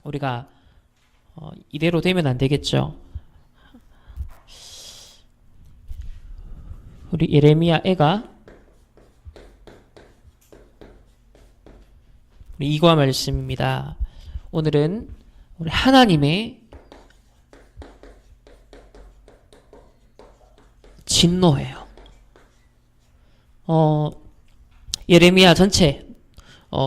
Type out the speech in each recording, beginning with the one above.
우리가 이대로 되면 안 되겠죠. 우리 예레미야 애가 우리 이과 말씀입니다. 오늘은 우리 하나님의 진노예요. 예레미야 전체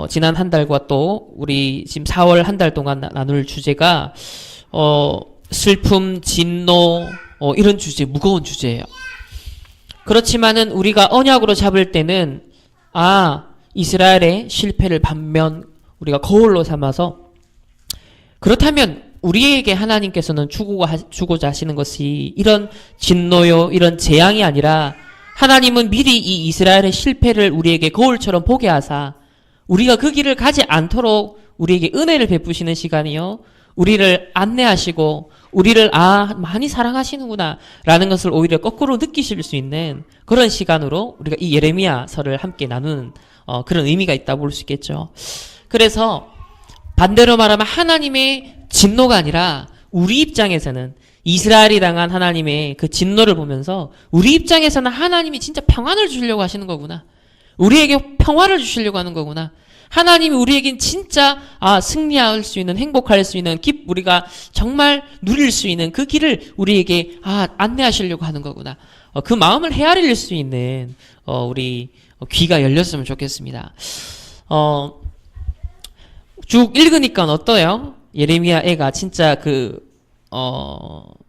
지난 한 달과 또 우리 지금 4월 한 달 동안 나눌 주제가 슬픔, 진노 이런 주제, 무거운 주제예요. 그렇지만은 우리가 언약으로 잡을 때는 이스라엘의 실패를 반면 우리가 거울로 삼아서 그렇다면 우리에게 하나님께서는 주고자 하시는 것이 이런 진노요, 이런 재앙이 아니라 하나님은 미리 이 이스라엘의 실패를 우리에게 거울처럼 보게 하사 우리가 그 길을 가지 않도록 우리에게 은혜를 베푸시는 시간이요. 우리를 안내하시고 우리를 많이 사랑하시는구나 라는 것을 오히려 거꾸로 느끼실 수 있는 그런 시간으로 우리가 이 예레미야서를 함께 나누는 그런 의미가 있다고 볼 수 있겠죠. 그래서 반대로 말하면 하나님의 진노가 아니라 우리 입장에서는 이스라엘이 당한 하나님의 그 진노를 보면서 우리 입장에서는 하나님이 진짜 평안을 주려고 하시는 거구나. 우리에게 평화를 주시려고 하는 거구나. 하나님이 우리에겐 진짜 승리할 수 있는, 행복할 수 있는, 우리가 정말 누릴 수 있는 그 길을 우리에게 안내하시려고 하는 거구나. 그 마음을 헤아릴 수 있는 우리 귀가 열렸으면 좋겠습니다. 쭉 읽으니까 어때요? 예레미야 애가 진짜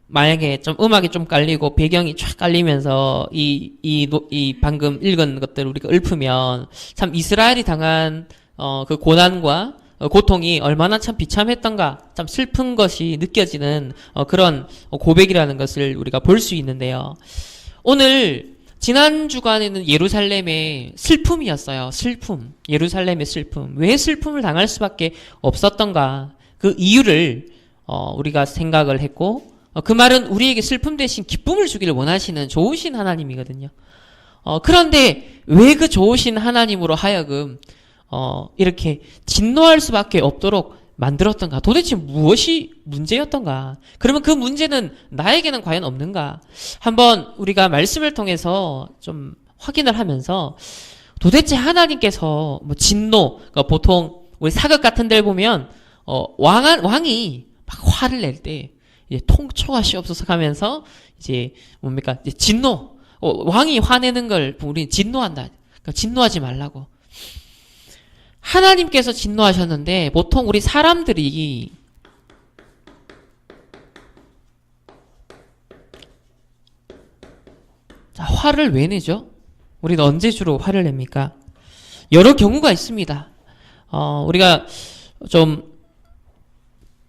만약에 좀 음악이 좀 깔리고 배경이 쫙 깔리면서 이 방금 읽은 것들을 우리가 읊으면 참 이스라엘이 당한 그 고난과 고통이 얼마나 참 비참했던가, 참 슬픈 것이 느껴지는 그런 고백이라는 것을 우리가 볼 수 있는데요. 오늘 지난 주간에는 예루살렘의 슬픔이었어요. 슬픔, 예루살렘의 슬픔. 왜 슬픔을 당할 수밖에 없었던가? 그 이유를 우리가 생각을 했고, 그 말은 우리에게 슬픔 대신 기쁨을 주기를 원하시는 좋으신 하나님이거든요. 그런데 왜 그 좋으신 하나님으로 하여금 이렇게 진노할 수밖에 없도록 만들었던가? 도대체 무엇이 문제였던가? 그러면 그 문제는 나에게는 과연 없는가? 한번 우리가 말씀을 통해서 좀 확인을 하면서 도대체 하나님께서 진노, 그러니까 보통 우리 사극 같은 데를 보면 왕이 막 화를 낼 때 통초하시옵소서 하면서 이제 뭡니까? 이제 진노. 왕이 화내는 걸 우리 진노한다. 그러니까 진노하지 말라고. 하나님께서 진노하셨는데 보통 우리 사람들이 화를 왜 내죠? 우리는 언제 주로 화를 냅니까? 여러 경우가 있습니다. 우리가 좀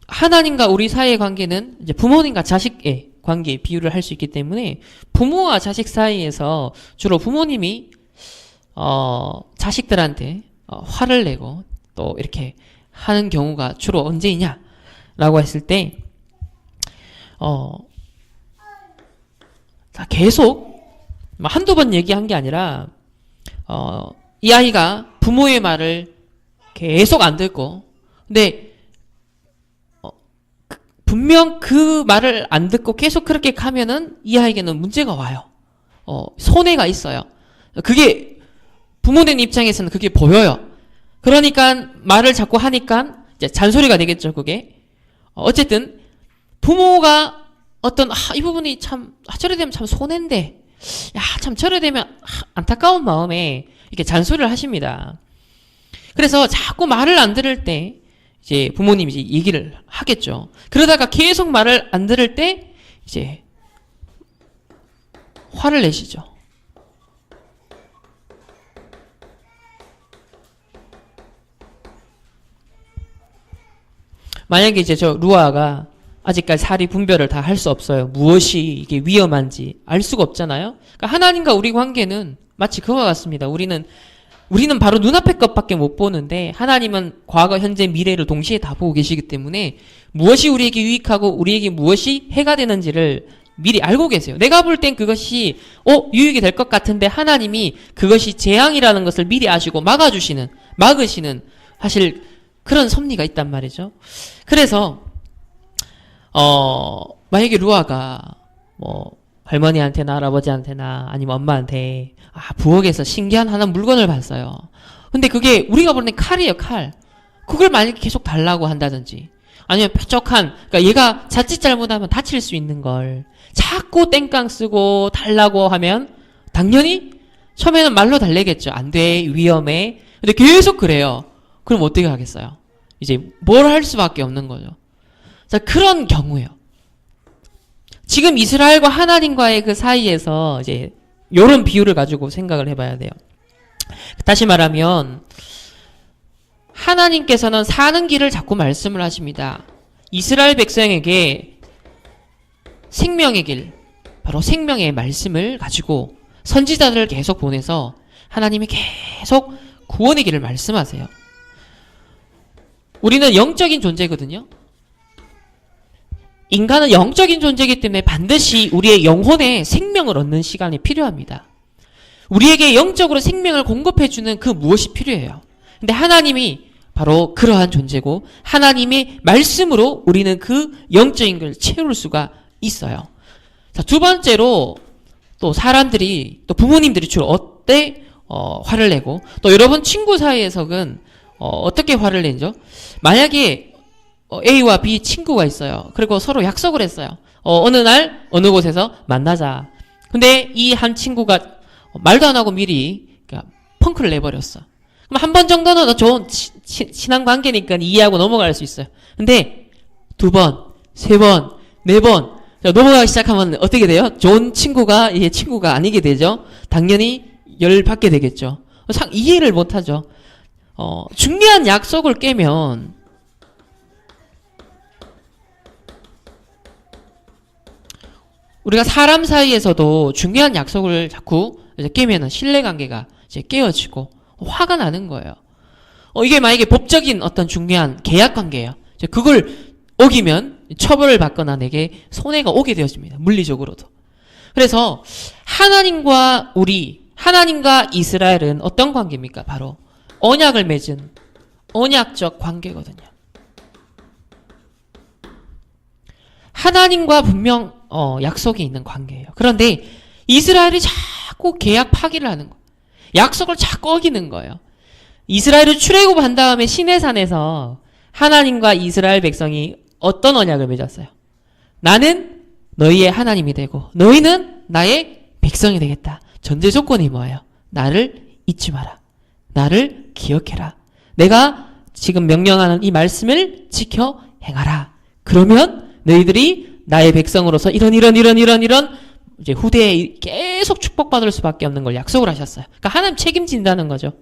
하나님과 우리 사이의 관계는 이제 부모님과 자식의 관계 비유를 할 수 있기 때문에 부모와 자식 사이에서 주로 부모님이 자식들한테 화를 내고 또 이렇게 하는 경우가 주로 언제이냐라고 했을 때 계속 한두 번 얘기한 게 아니라 이 아이가 부모의 말을 계속 안 듣고 근데 분명 그 말을 안 듣고 계속 그렇게 가면은 이 아이에게는 문제가 와요. 손해가 있어요. 그게 부모님 입장에서는 그게 보여요. 그러니까 말을 자꾸 하니까 이제 잔소리가 되겠죠, 그게. 어쨌든 부모가 이 부분이 참 저래 되면 참 손해인데 참 저래 되면 안타까운 마음에 이렇게 잔소리를 하십니다. 그래서 자꾸 말을 안 들을 때 이제 부모님이 이제 얘기를 하겠죠. 그러다가 계속 말을 안 들을 때 이제 화를 내시죠. 만약에 이제 저 루아가 아직까지 사리 분별을 다 할 수 없어요. 무엇이 이게 위험한지 알 수가 없잖아요. 그러니까 하나님과 우리 관계는 마치 그와 같습니다. 우리는 바로 눈앞의 것밖에 못 보는데 하나님은 과거, 현재, 미래를 동시에 다 보고 계시기 때문에 무엇이 우리에게 유익하고 우리에게 무엇이 해가 되는지를 미리 알고 계세요. 내가 볼 땐 그것이 유익이 될 것 같은데 하나님이 그것이 재앙이라는 것을 미리 아시고 막으시는 사실 그런 섭리가 있단 말이죠. 그래서 만약에 루아가 뭐 할머니한테나 할아버지한테나 아니면 엄마한테 부엌에서 신기한 하나 물건을 봤어요. 근데 그게 우리가 보는 칼이에요, 칼. 그걸 만약에 계속 달라고 한다든지 아니면 뾰족한, 그러니까 얘가 자칫 잘못하면 다칠 수 있는 걸 자꾸 땡깡 쓰고 달라고 하면 당연히 처음에는 말로 달래겠죠. 안 돼, 위험해. 근데 계속 그래요. 그럼 어떻게 하겠어요? 이제 뭘 할 수밖에 없는 거죠. 자, 그런 경우예요. 지금 이스라엘과 하나님과의 그 사이에서 이제 요런 비유를 가지고 생각을 해봐야 돼요. 다시 말하면 하나님께서는 사는 길을 자꾸 말씀을 하십니다. 이스라엘 백성에게 생명의 길, 바로 생명의 말씀을 가지고 선지자들을 계속 보내서 하나님이 계속 구원의 길을 말씀하세요. 우리는 영적인 존재거든요. 인간은 영적인 존재이기 때문에 반드시 우리의 영혼에 생명을 얻는 시간이 필요합니다. 우리에게 영적으로 생명을 공급해주는 그 무엇이 필요해요. 근데 하나님이 바로 그러한 존재고 하나님의 말씀으로 우리는 그 영적인 걸 채울 수가 있어요. 자, 두 번째로 또 사람들이 또 부모님들이 주로 어때 화를 내고 또 여러분 친구 사이에서는 어떻게 화를 내죠? 만약에 A와 B 친구가 있어요. 그리고 서로 약속을 했어요. 어느 날 어느 곳에서 만나자. 근데 이 한 친구가 말도 안 하고 미리 펑크를 내버렸어. 그럼 한 번 정도는 좋은 친한 관계니까 이해하고 넘어갈 수 있어요. 근데 두 번, 세 번, 네 번 넘어가기 시작하면 어떻게 돼요? 좋은 친구가 이게 친구가 아니게 되죠. 당연히 열받게 되겠죠. 이해를 못하죠. 중요한 약속을 깨면 우리가 사람 사이에서도 중요한 약속을 자꾸 이제 깨면은 신뢰관계가 이제 깨어지고 화가 나는 거예요. 이게 만약에 법적인 어떤 중요한 계약관계예요. 그걸 어기면 처벌을 받거나 내게 손해가 오게 되어집니다. 물리적으로도. 그래서 하나님과 하나님과 이스라엘은 어떤 관계입니까? 바로 언약을 맺은 언약적 관계거든요. 하나님과 분명 약속이 있는 관계예요. 그런데 이스라엘이 자꾸 계약 파기를 하는 거예요. 약속을 자꾸 어기는 거예요. 이스라엘을 출애굽한 다음에 시내산에서 하나님과 이스라엘 백성이 어떤 언약을 맺었어요? 나는 너희의 하나님이 되고 너희는 나의 백성이 되겠다. 전제 조건이 뭐예요? 나를 잊지 마라. 나를 기억해라. 내가 지금 명령하는 이 말씀을 지켜 행하라. 그러면 너희들이 나의 백성으로서 이런 이제 후대에 계속 축복받을 수밖에 없는 걸 약속을 하셨어요. 그러니까 하나님 책임진다는 거죠.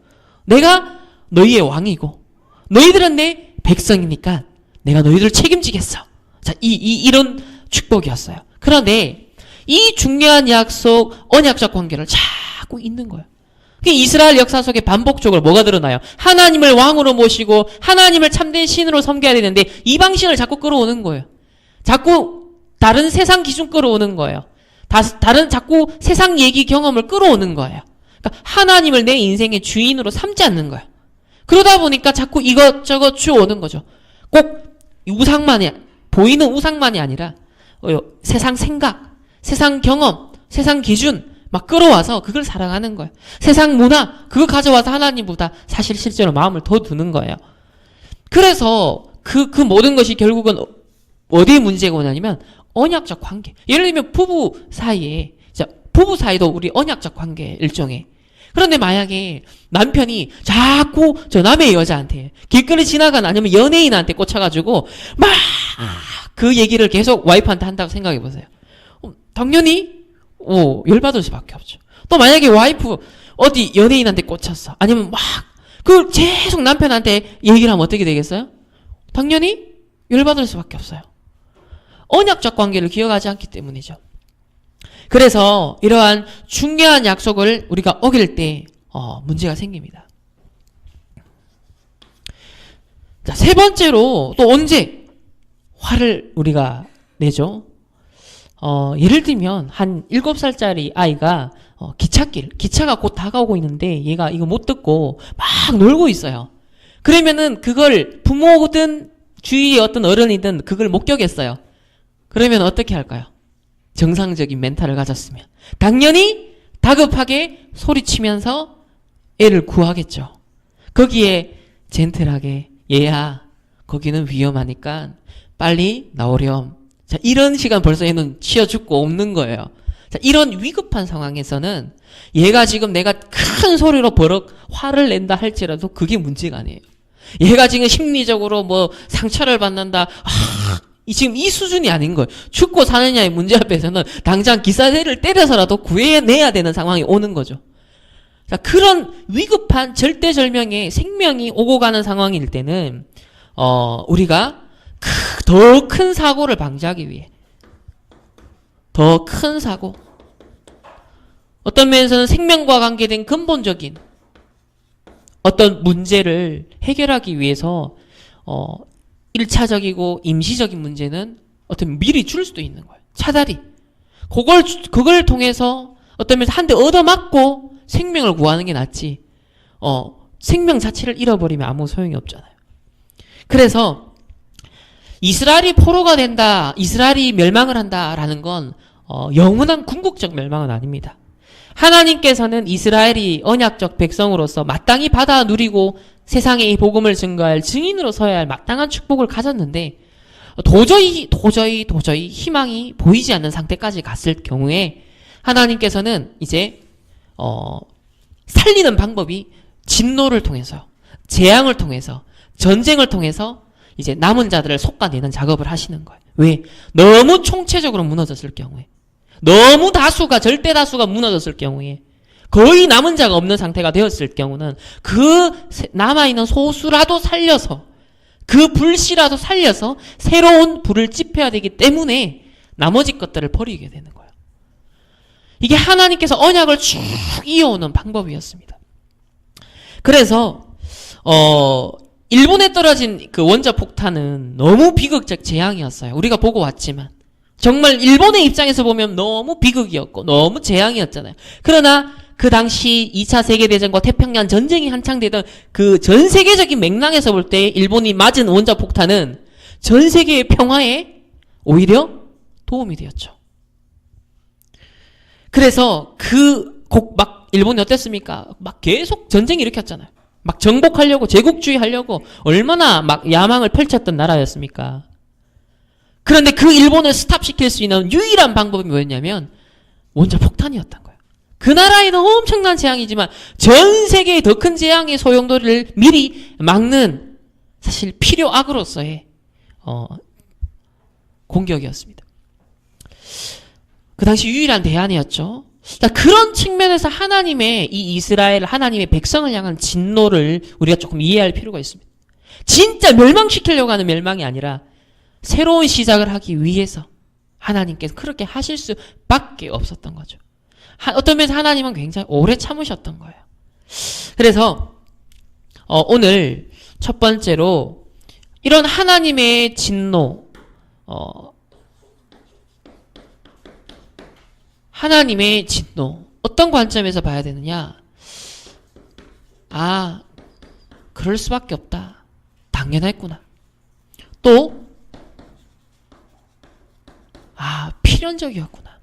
내가 너희의 왕이고 너희들은 내 백성이니까 내가 너희들을 책임지겠어. 자, 이런 축복이었어요. 그런데 이 중요한 약속, 언약적 관계를 자꾸 잊는 거예요. 이스라엘 역사 속에 반복적으로 뭐가 드러나요? 하나님을 왕으로 모시고 하나님을 참된 신으로 섬겨야 되는데 이방신을 자꾸 끌어오는 거예요. 자꾸 다른 세상 기준 끌어오는 거예요. 다른 자꾸 세상 얘기 경험을 끌어오는 거예요. 그러니까 하나님을 내 인생의 주인으로 삼지 않는 거예요. 그러다 보니까 자꾸 이것저것 주워오는 거죠. 꼭 보이는 우상만이 아니라 세상 생각, 세상 경험, 세상 기준 막 끌어와서 그걸 사랑하는 거예요. 세상 문화 그거 가져와서 하나님보다 사실 실제로 마음을 더 두는 거예요. 그래서 그 모든 것이 결국은 어디에 문제가 오냐면 언약적 관계. 예를 들면 부부 사이도 우리 언약적 관계 일종의. 그런데 만약에 남편이 자꾸 저 남의 여자한테 길거리 지나가는 아니면 연예인한테 꽂혀가지고 막 그 얘기를 계속 와이프한테 한다고 생각해 보세요. 당연히 열받을 수밖에 없죠. 또 만약에 와이프 어디 연예인한테 꽂혔어. 아니면 막 그 계속 남편한테 얘기를 하면 어떻게 되겠어요? 당연히 열받을 수밖에 없어요. 언약적 관계를 기억하지 않기 때문이죠. 그래서 이러한 중요한 약속을 우리가 어길 때 문제가 생깁니다. 자, 세 번째로 또 언제 화를 우리가 내죠? 예를 들면 한 7살짜리 아이가 기차가 곧 다가오고 있는데 얘가 이거 못 듣고 막 놀고 있어요. 그러면은 그걸 부모든 주위의 어떤 어른이든 그걸 목격했어요. 그러면 어떻게 할까요? 정상적인 멘탈을 가졌으면 당연히 다급하게 소리치면서 애를 구하겠죠. 거기에 젠틀하게 얘야 거기는 위험하니까 빨리 나오렴. 자, 이런 시간 벌써 얘는 치여 죽고 없는 거예요. 자, 이런 위급한 상황에서는 얘가 지금 내가 큰 소리로 버럭 화를 낸다 할지라도 그게 문제가 아니에요. 얘가 지금 심리적으로 뭐 상처를 받는다. 지금 이 수준이 아닌 거예요. 죽고 사느냐의 문제 앞에서는 당장 기사대를 때려서라도 구해내야 되는 상황이 오는 거죠. 자, 그런 위급한 절대절명의 생명이 오고 가는 상황일 때는 우리가 더 큰 사고를 방지하기 위해 더 큰 사고, 어떤 면에서는 생명과 관계된 근본적인 어떤 문제를 해결하기 위해서 1차적이고 임시적인 문제는 어떤 미리 줄 수도 있는 거예요. 차라리 그걸 통해서 어떤 면에서 한 대 얻어맞고 생명을 구하는 게 낫지. 생명 자체를 잃어버리면 아무 소용이 없잖아요. 그래서 이스라엘이 포로가 된다, 이스라엘이 멸망을 한다라는 건 영원한 궁극적 멸망은 아닙니다. 하나님께서는 이스라엘이 언약적 백성으로서 마땅히 받아 누리고 세상에 이 복음을 증거할 증인으로 서야 할 마땅한 축복을 가졌는데 도저히 희망이 보이지 않는 상태까지 갔을 경우에 하나님께서는 이제 살리는 방법이 진노를 통해서, 재앙을 통해서, 전쟁을 통해서 이제 남은 자들을 솎아내는 작업을 하시는 거예요. 왜? 너무 총체적으로 무너졌을 경우에, 너무 절대 다수가 무너졌을 경우에, 거의 남은 자가 없는 상태가 되었을 경우는 그 남아있는 소수라도 살려서, 그 불씨라도 살려서 새로운 불을 지펴야 되기 때문에 나머지 것들을 버리게 되는 거예요. 이게 하나님께서 언약을 쭉 이어오는 방법이었습니다. 그래서 일본에 떨어진 그 원자폭탄은 너무 비극적 재앙이었어요. 우리가 보고 왔지만 정말 일본의 입장에서 보면 너무 비극이었고 너무 재앙이었잖아요. 그러나 그 당시 2차 세계대전과 태평양 전쟁이 한창 되던 그 전 세계적인 맥락에서 볼 때 일본이 맞은 원자폭탄은 전 세계의 평화에 오히려 도움이 되었죠. 그래서 막 일본이 어땠습니까? 막 계속 전쟁 일으켰잖아요. 막 정복하려고, 제국주의 하려고 얼마나 막 야망을 펼쳤던 나라였습니까? 그런데 그 일본을 스탑시킬 수 있는 유일한 방법이 뭐였냐면 원자폭탄이었던 거예요. 그 나라에는 엄청난 재앙이지만 전 세계의 더 큰 재앙의 소용돌이를 미리 막는 사실 필요악으로서의 공격이었습니다. 그 당시 유일한 대안이었죠. 자, 그런 측면에서 하나님의 이 이스라엘, 하나님의 백성을 향한 진노를 우리가 조금 이해할 필요가 있습니다. 진짜 멸망시키려고 하는 멸망이 아니라 새로운 시작을 하기 위해서 하나님께서 그렇게 하실 수밖에 없었던 거죠. 어떤 면에서 하나님은 굉장히 오래 참으셨던 거예요. 그래서 오늘 첫 번째로 이런 하나님의 진노, 하나님의 진노 어떤 관점에서 봐야 되느냐? 그럴 수밖에 없다. 당연했구나. 또 필연적이었구나.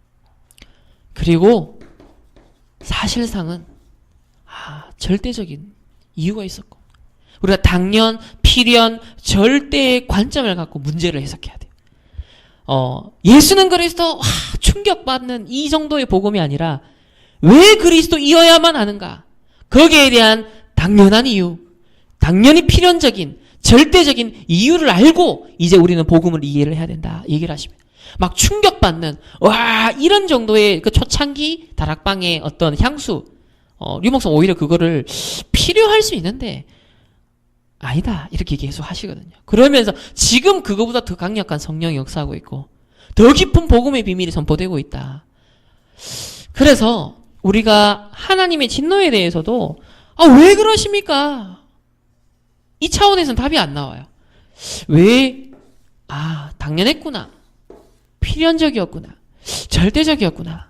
그리고 사실상은 절대적인 이유가 있었고, 우리가 당연, 필연, 절대의 관점을 갖고 문제를 해석해야 돼요. 예수는 그리스도 충격받는 이 정도의 복음이 아니라 왜 그리스도이어야만 하는가? 거기에 대한 당연한 이유, 당연히 필연적인 절대적인 이유를 알고 이제 우리는 복음을 이해를 해야 된다 얘기를 하십니다. 막 충격받는 이런 정도의 그 초창기 다락방의 어떤 향수, 류목성 오히려 그거를 필요할 수 있는데 아니다 이렇게 계속 하시거든요. 그러면서 지금 그거보다 더 강력한 성령이 역사하고 있고 더 깊은 복음의 비밀이 선포되고 있다. 그래서 우리가 하나님의 진노에 대해서도 왜 그러십니까? 이 차원에서는 답이 안 나와요. 왜? 당연했구나. 필연적이었구나. 절대적이었구나.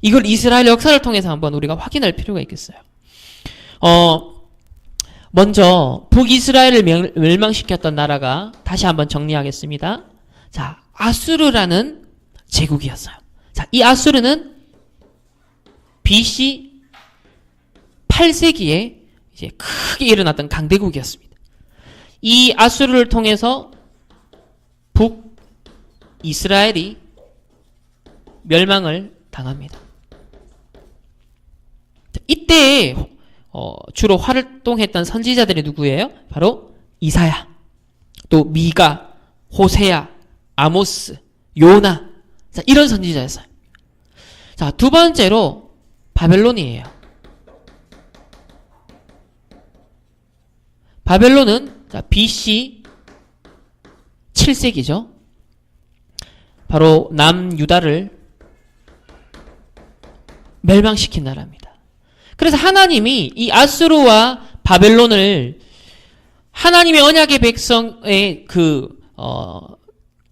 이걸 이스라엘 역사를 통해서 한번 우리가 확인할 필요가 있겠어요. 먼저 북이스라엘을 멸망시켰던 나라가 다시 한번 정리하겠습니다. 자, 아수르라는 제국이었어요. 자, 이 아수르는 BC 8세기에 이제 크게 일어났던 강대국이었습니다. 이 아수르를 통해서 북이스라엘이 멸망을 당합니다. 이때 주로 활동했던 선지자들이 누구예요? 바로 이사야, 또 미가, 호세야, 아모스, 요나. 자, 이런 선지자였어요. 자, 두 번째로 바벨론이에요. 바벨론은 BC 7세기죠. 바로 남유다를 멸망시킨 나라입니다. 그래서 하나님이 이 아수르와 바벨론을 하나님의 언약의 백성의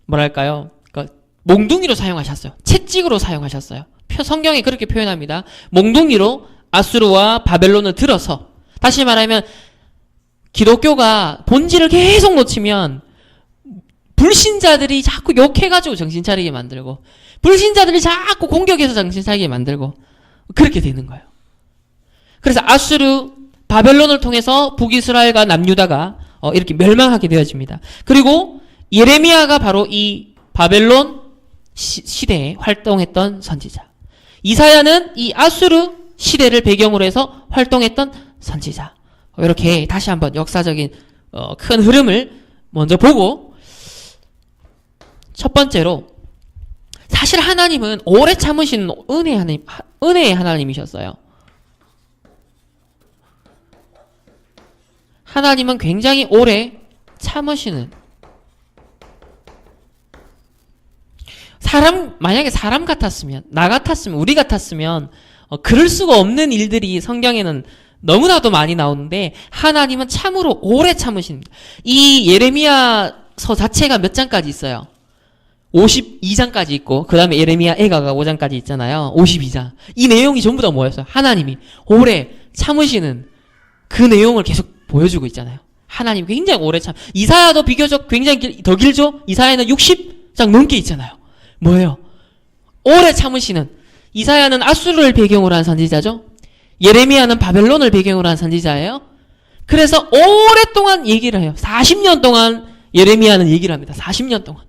뭐랄까요? 그러니까 몽둥이로 사용하셨어요. 채찍으로 사용하셨어요. 성경이 그렇게 표현합니다. 몽둥이로 아수르와 바벨론을 들어서, 다시 말하면 기독교가 본질을 계속 놓치면 불신자들이 자꾸 욕해가지고 정신 차리게 만들고, 불신자들이 자꾸 공격해서 정신 차리게 만들고, 그렇게 되는 거예요. 그래서 아수르, 바벨론을 통해서 북이스라엘과 남유다가 이렇게 멸망하게 되어집니다. 그리고 예레미야가 바로 이 바벨론 시대에 활동했던 선지자. 이사야는 이 아수르 시대를 배경으로 해서 활동했던 선지자. 이렇게 다시 한번 역사적인 큰 흐름을 먼저 보고, 첫 번째로 사실 하나님은 오래 참으시는 은혜의 하나님이셨어요. 하나님은 굉장히 오래 참으시는, 만약에 사람 같았으면, 나 같았으면, 우리 같았으면 그럴 수가 없는 일들이 성경에는 너무나도 많이 나오는데, 하나님은 참으로 오래 참으십니다. 이 예레미야서 자체가 몇 장까지 있어요? 52장까지 있고, 그 다음에 예레미야 애가가 5장까지 있잖아요. 52장. 이 내용이 전부 다 뭐였어요? 하나님이 오래 참으시는 그 내용을 계속 보여주고 있잖아요. 하나님 굉장히 오래 이사야도 비교적 굉장히 더 길죠? 이사야는 60장 넘게 있잖아요. 뭐예요? 오래 참으시는. 이사야는 아수르를 배경으로 한 선지자죠? 예레미야는 바벨론을 배경으로 한 선지자예요. 그래서 오랫동안 얘기를 해요. 40년 동안 예레미야는 얘기를 합니다. 40년 동안.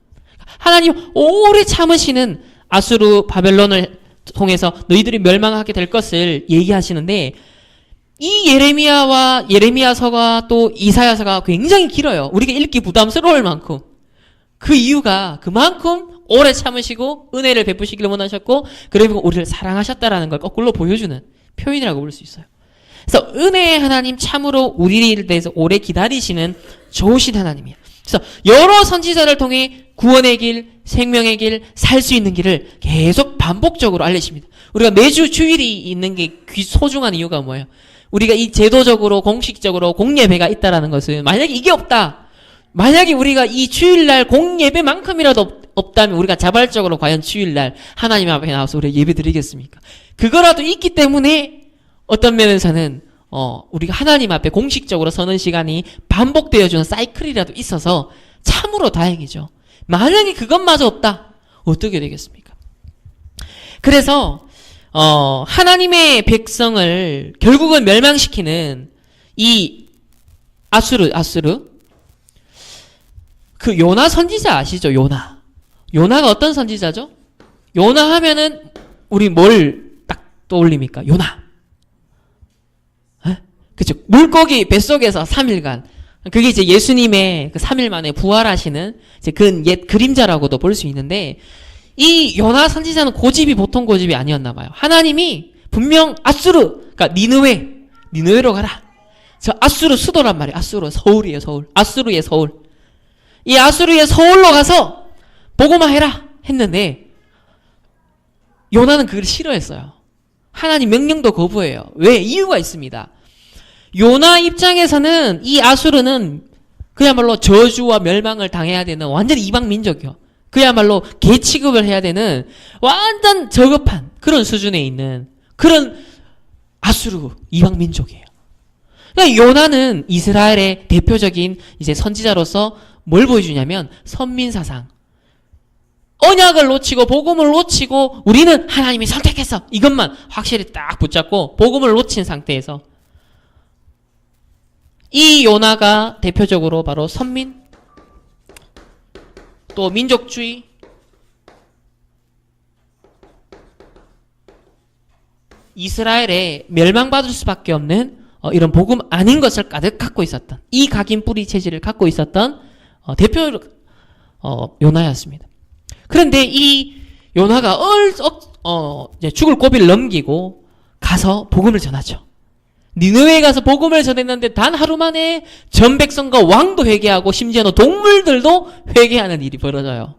하나님 오래 참으시는 아수르, 바벨론을 통해서 너희들이 멸망하게 될 것을 얘기하시는데, 이 예레미야와 예레미야서가 또 이사야서가 굉장히 길어요. 우리가 읽기 부담스러울 만큼. 그 이유가 그만큼 오래 참으시고 은혜를 베푸시기를 원하셨고, 그리고 우리를 사랑하셨다라는 걸 거꾸로 보여주는 표현이라고 볼 수 있어요. 그래서 은혜의 하나님, 참으로 우리를 대해서 오래 기다리시는 좋으신 하나님이에요. 그래서 여러 선지자를 통해 구원의 길, 생명의 길, 살 수 있는 길을 계속 반복적으로 알리십니다. 우리가 매주 주일이 있는 게 소중한 이유가 뭐예요? 우리가 이 제도적으로 공식적으로 공예배가 있다라는 것은, 만약에 이게 없다, 만약에 우리가 이 주일날 공예배만큼이라도 없다면 우리가 자발적으로 과연 주일날 하나님 앞에 나와서 우리가 예배 드리겠습니까? 그거라도 있기 때문에 어떤 면에서는 우리가 하나님 앞에 공식적으로 서는 시간이 반복되어주는 사이클이라도 있어서 참으로 다행이죠. 만약에 그것마저 없다, 어떻게 되겠습니까? 그래서 하나님의 백성을 결국은 멸망시키는 이 아수르, 그 요나 선지자 아시죠? 요나가 어떤 선지자죠? 요나 하면은 우리 뭘 딱 떠올립니까? 요나. 그쵸? 물고기 뱃속에서 3일간. 그게 이제 예수님의 그 3일 만에 부활하시는 이제 그 옛 그림자라고도 볼 수 있는데, 이 요나 선지자는 고집이 보통 고집이 아니었나 봐요. 하나님이 분명 아수르, 그러니까 니느웨로 가라. 저 아수르 수도란 말이에요. 아수르 서울이에요, 서울. 아수르의 서울. 이 아수르의 서울로 가서 보고만 해라 했는데, 요나는 그걸 싫어했어요. 하나님 명령도 거부해요. 왜? 이유가 있습니다. 요나 입장에서는 이 아수르는 그야말로 저주와 멸망을 당해야 되는 완전 이방 민족이요. 그야말로 개 취급을 해야 되는 완전 저급한 그런 수준에 있는 그런 아수르 이방 민족이에요. 그러니까 요나는 이스라엘의 대표적인 이제 선지자로서 뭘 보여주냐면 선민사상. 언약을 놓치고 복음을 놓치고 우리는 하나님이 선택했어. 이것만 확실히 딱 붙잡고 복음을 놓친 상태에서 이 요나가 대표적으로 바로 선민, 또 민족주의, 이스라엘에 멸망받을 수밖에 없는 이런 복음 아닌 것을 가득 갖고 있었던, 이 각인 뿌리 체질을 갖고 있었던 대표 요나였습니다. 그런데 이 요나가 이제 죽을 고비를 넘기고 가서 복음을 전하죠. 니느웨에 가서 복음을 전했는데 단 하루 만에 전 백성과 왕도 회개하고 심지어는 동물들도 회개하는 일이 벌어져요.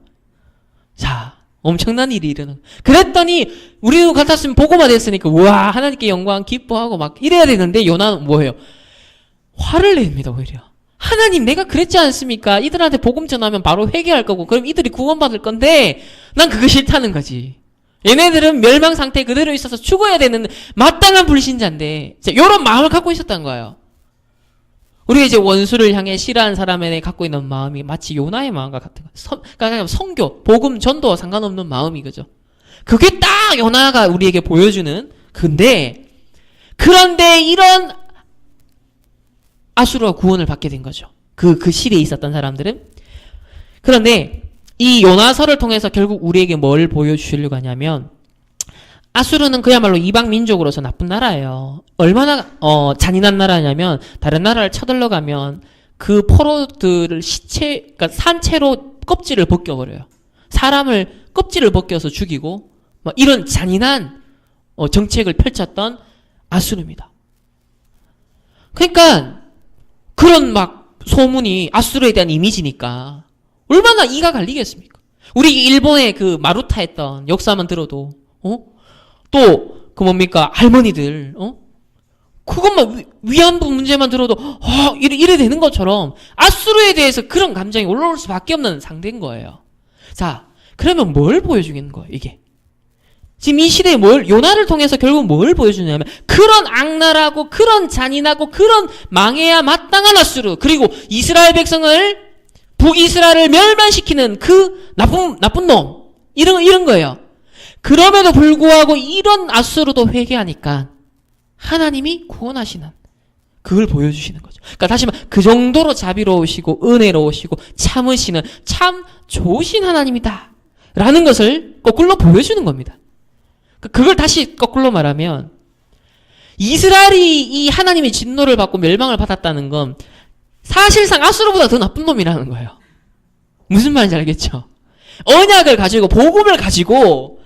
자, 엄청난 일이 일어나는. 그랬더니 우리도 같았으면 복음화 됐으니까 우와 하나님께 영광 기뻐하고 막 이래야 되는데 요나는 뭐예요? 화를 냅니다. 오히려. 하나님 내가 그랬지 않습니까? 이들한테 복음 전하면 바로 회개할 거고 그럼 이들이 구원받을 건데 난 그거 싫다는 거지. 얘네들은 멸망 상태에 그대로 있어서 죽어야 되는 마땅한 불신자인데 이런 마음을 갖고 있었던 거예요. 우리가 이제 원수를 향해 싫어하는 사람에 갖고 있는 마음이 마치 요나의 마음과 같은 거예요. 그러니까 선교, 복음, 전도와 상관없는 마음이 그죠. 그게 딱 요나가 우리에게 보여주는 근데 그런데 이런 아수르와 구원을 받게 된 거죠. 그 시대에 있었던 사람들은. 그런데 이 요나서를 통해서 결국 우리에게 뭘 보여주시려고 하냐면 아수르는 그야말로 이방 민족으로서 나쁜 나라예요. 얼마나 잔인한 나라냐면 다른 나라를 쳐들러가면 그 포로들을 그러니까 산채로 껍질을 벗겨버려요. 사람을 껍질을 벗겨서 죽이고 막 이런 잔인한 정책을 펼쳤던 아수르입니다. 그러니까 그런 막 소문이 아수르에 대한 이미지니까 얼마나 이가 갈리겠습니까? 우리 일본의 그 마루타 했던 역사만 들어도 또 그 뭡니까 할머니들 그것만 위안부 문제만 들어도 이래 되는 것처럼 아수르에 대해서 그런 감정이 올라올 수밖에 없는 상대인 거예요. 자, 그러면 뭘 보여주겠는 거예요, 이게? 지금 이 시대에 요나를 통해서 결국 뭘 보여주냐면 그런 악랄하고 그런 잔인하고 그런 망해야 마땅한 아수르 그리고 이스라엘 백성을 북이스라엘을 멸망시키는 그 나쁜 놈 이런 거예요. 그럼에도 불구하고 이런 아수르도 회개하니까 하나님이 구원하시는 그걸 보여주시는 거죠. 그러니까 다시 말해 그 정도로 자비로우시고 은혜로우시고 참으시는 참 좋으신 하나님이다 라는 것을 거꾸로 보여주는 겁니다. 그걸 다시 거꾸로 말하면 이스라엘이 이 하나님의 진노를 받고 멸망을 받았다는 건 사실상 아수르보다 더 나쁜 놈이라는 거예요. 무슨 말인지 알겠죠? 언약을 가지고 복음을 가지고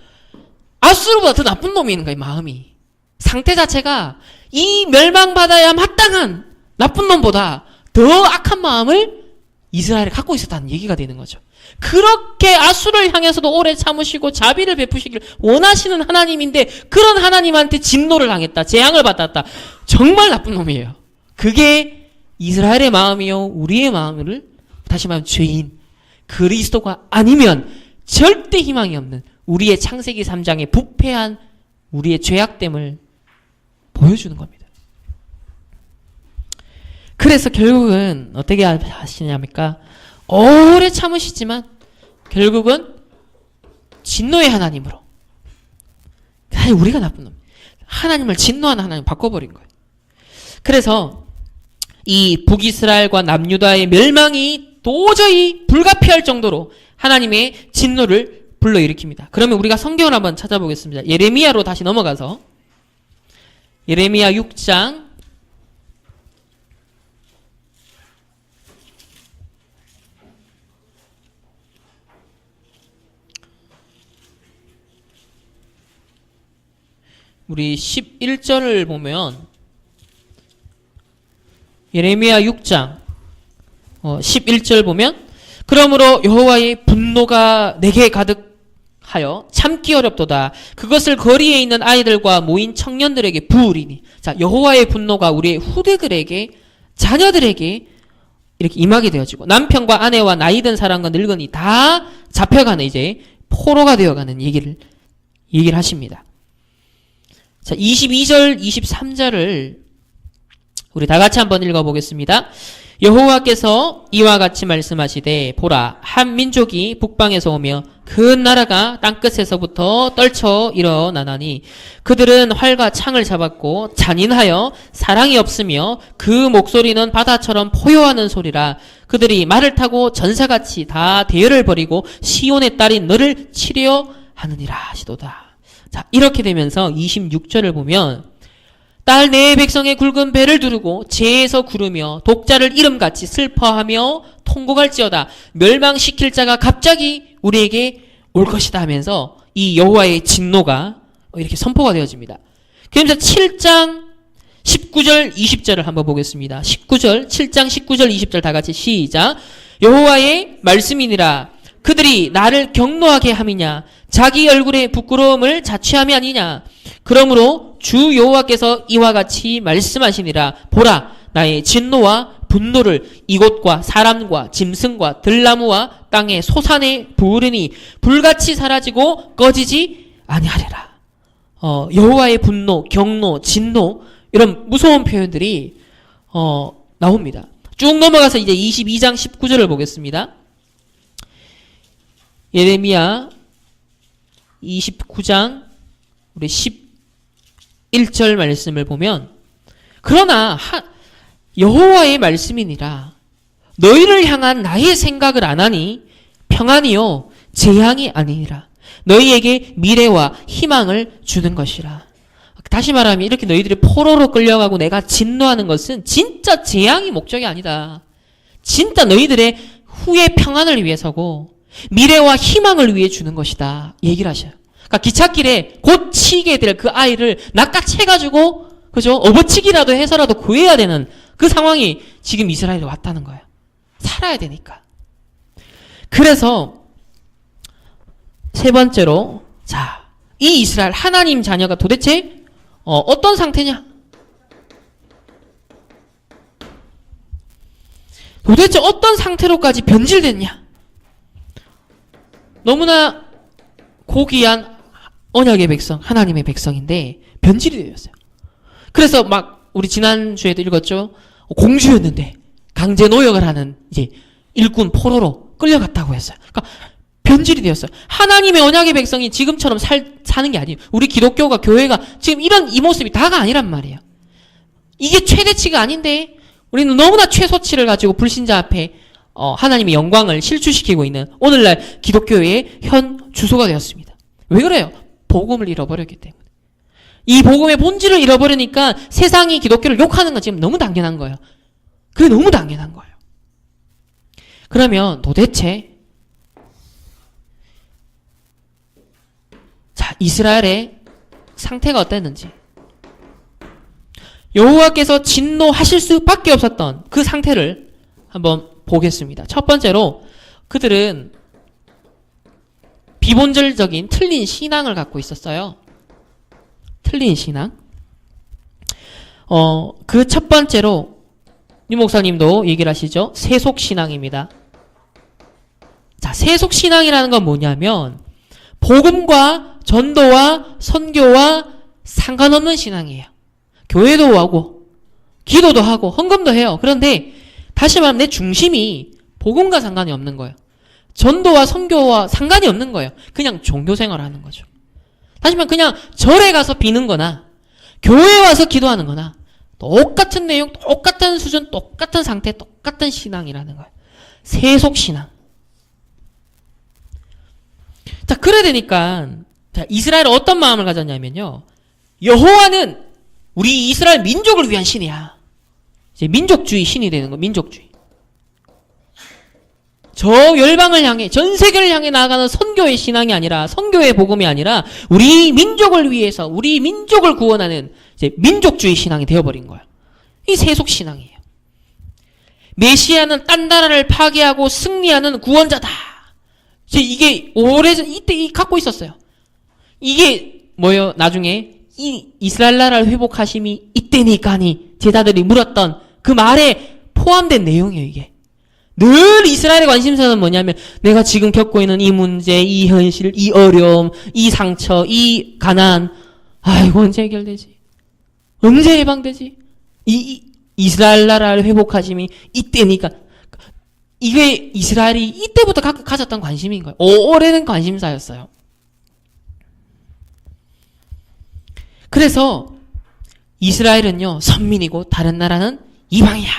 아수르보다 더 나쁜 놈인 거예요. 마음이. 상태 자체가 이 멸망받아야 마땅한 나쁜 놈보다 더 악한 마음을 이스라엘이 갖고 있었다는 얘기가 되는 거죠. 그렇게 아수르를 향해서도 오래 참으시고 자비를 베푸시길 원하시는 하나님인데 그런 하나님한테 진노를 당했다. 재앙을 받았다. 정말 나쁜 놈이에요. 그게 이스라엘의 마음이요 우리의 마음을 다시 말하면 죄인 그리스도가 아니면 절대 희망이 없는 우리의 창세기 3장의 부패한 우리의 죄악됨을 보여주는 겁니다. 그래서 결국은 어떻게 하시냐니까 오래 참으시지만 결국은 진노의 하나님으로 우리가 나쁜 놈 하나님을 진노하는 하나님 바꿔버린 거예요. 그래서 이 북이스라엘과 남유다의 멸망이 도저히 불가피할 정도로 하나님의 진노를 불러일으킵니다. 그러면 우리가 성경을 한번 찾아보겠습니다. 예레미야로 다시 넘어가서 예레미야 6장 우리 11절을 보면 예레미야 6장 11절 보면 그러므로 여호와의 분노가 내게 가득하여 참기 어렵도다. 그것을 거리에 있는 아이들과 모인 청년들에게 부으리니. 자, 여호와의 분노가 우리의 후대들에게 자녀들에게 이렇게 임하게 되어지고 남편과 아내와 나이든 사람과 늙은이 다 잡혀가는 이제 포로가 되어가는 얘기를 하십니다. 자, 22절, 23절을 우리 다 같이 한번 읽어보겠습니다. 여호와께서 이와 같이 말씀하시되 보라 한 민족이 북방에서 오며 큰 나라가 땅끝에서부터 떨쳐 일어나나니 그들은 활과 창을 잡았고 잔인하여 사랑이 없으며 그 목소리는 바다처럼 포효하는 소리라. 그들이 말을 타고 전사같이 다 대열을 벌이고 시온의 딸인 너를 치려 하느니라 하시도다. 자, 이렇게 되면서 26절을 보면 딸 내 백성의 굵은 배를 두르고 재에서 구르며 독자를 이름같이 슬퍼하며 통곡할지어다. 멸망시킬 자가 갑자기 우리에게 올 것이다 하면서 이 여호와의 진노가 이렇게 선포가 되어집니다. 그러면서 7장 19절 20절을 한번 보겠습니다. 7장 19절 20절 다 같이 시작. 여호와의 말씀이니라. 그들이 나를 경노하게 함이냐 자기 얼굴에 부끄러움을 자취함이 아니냐. 그러므로 주 여호와께서 이와 같이 말씀하시니라. 보라 나의 진노와 분노를 이곳과 사람과 짐승과 들나무와 땅의 소산에 부으르니 불같이 사라지고 꺼지지 아니하리라. 여호와의 분노, 경노, 진노 이런 무서운 표현들이 나옵니다. 쭉 넘어가서 이제 22장 19절을 보겠습니다. 예레미야 29장 우리 11절 말씀을 보면 그러나 여호와의 말씀이니라. 너희를 향한 나의 생각을 안 하니 평안이요 재앙이 아니니라. 너희에게 미래와 희망을 주는 것이라. 다시 말하면 이렇게 너희들이 포로로 끌려가고 내가 진노하는 것은 진짜 재앙이 목적이 아니다. 진짜 너희들의 후의 평안을 위해서고 미래와 희망을 위해 주는 것이다. 얘기를 하셔요. 그러니까 기찻길에 곧 치게 될 그 아이를 낚아채가지고 그죠? 업어치기라도 해서라도 구해야 되는 그 상황이 지금 이스라엘에 왔다는 거예요. 살아야 되니까. 그래서 세 번째로 자, 이 이스라엘 하나님 자녀가 도대체 어떤 상태냐? 도대체 어떤 상태로까지 변질됐냐? 너무나 고귀한 언약의 백성, 하나님의 백성인데 변질이 되었어요. 그래서 막 우리 지난주에도 읽었죠. 공주였는데 강제 노역을 하는 이제 일꾼 포로로 끌려갔다고 했어요. 그러니까 변질이 되었어요. 하나님의 언약의 백성이 지금처럼 사는 게 아니에요. 우리 기독교가 교회가 지금 이 모습이 다가 아니란 말이에요. 이게 최대치가 아닌데 우리는 너무나 최소치를 가지고 불신자 앞에 하나님의 영광을 실추시키고 있는 오늘날 기독교의 현 주소가 되었습니다. 왜 그래요? 복음을 잃어버렸기 때문에. 이 복음의 본질을 잃어버리니까 세상이 기독교를 욕하는 건 지금 너무 당연한 거예요. 그게 너무 당연한 거예요. 그러면 도대체 자, 이스라엘의 상태가 어땠는지 여호와께서 진노하실 수밖에 없었던 그 상태를 한번 보겠습니다. 첫 번째로 그들은 비본질적인 틀린 신앙을 갖고 있었어요. 틀린 신앙. 그 첫 번째로 유 목사님도 얘기를 하시죠. 세속신앙입니다. 자, 세속신앙이라는 건 뭐냐면 복음과 전도와 선교와 상관없는 신앙이에요. 교회도 하고 기도도 하고 헌금도 해요. 그런데 다시 말하면 내 중심이 복음과 상관이 없는 거예요. 전도와 선교와 상관이 없는 거예요. 그냥 종교생활을 하는 거죠. 다시 말하면 그냥 절에 가서 비는 거나 교회에 와서 기도하는 거나 똑같은 내용, 똑같은 수준, 똑같은 상태, 똑같은 신앙이라는 거예요. 세속신앙. 자, 그래 되니까 자, 이스라엘은 어떤 마음을 가졌냐면요. 여호와는 우리 이스라엘 민족을 위한 신이야. 이제 민족주의 신이 되는 거, 민족주의. 저 열방을 향해, 전 세계를 향해 나아가는 선교의 신앙이 아니라, 선교의 복음이 아니라, 우리 민족을 위해서, 우리 민족을 구원하는 이제 민족주의 신앙이 되어버린 거야. 이 세속신앙이에요. 메시아는 딴 나라를 파괴하고 승리하는 구원자다. 이게 오래전, 이때 갖고 있었어요. 이게 뭐예요? 나중에 이 이스라엘 나라를 회복하심이 이때니까니 제자들이 물었던 그 말에 포함된 내용이에요, 이게. 늘 이스라엘의 관심사는 뭐냐면 내가 지금 겪고 있는 이 문제, 이 현실, 이 어려움, 이 상처, 이 가난, 아이고 언제 해결되지? 언제 해방되지? 이스라엘 나라를 회복하심이 이때니까. 이게 이스라엘이 이때부터 가졌던 관심인 거예요. 오래된 관심사였어요. 그래서 이스라엘은요, 선민이고 다른 나라는 이방이야.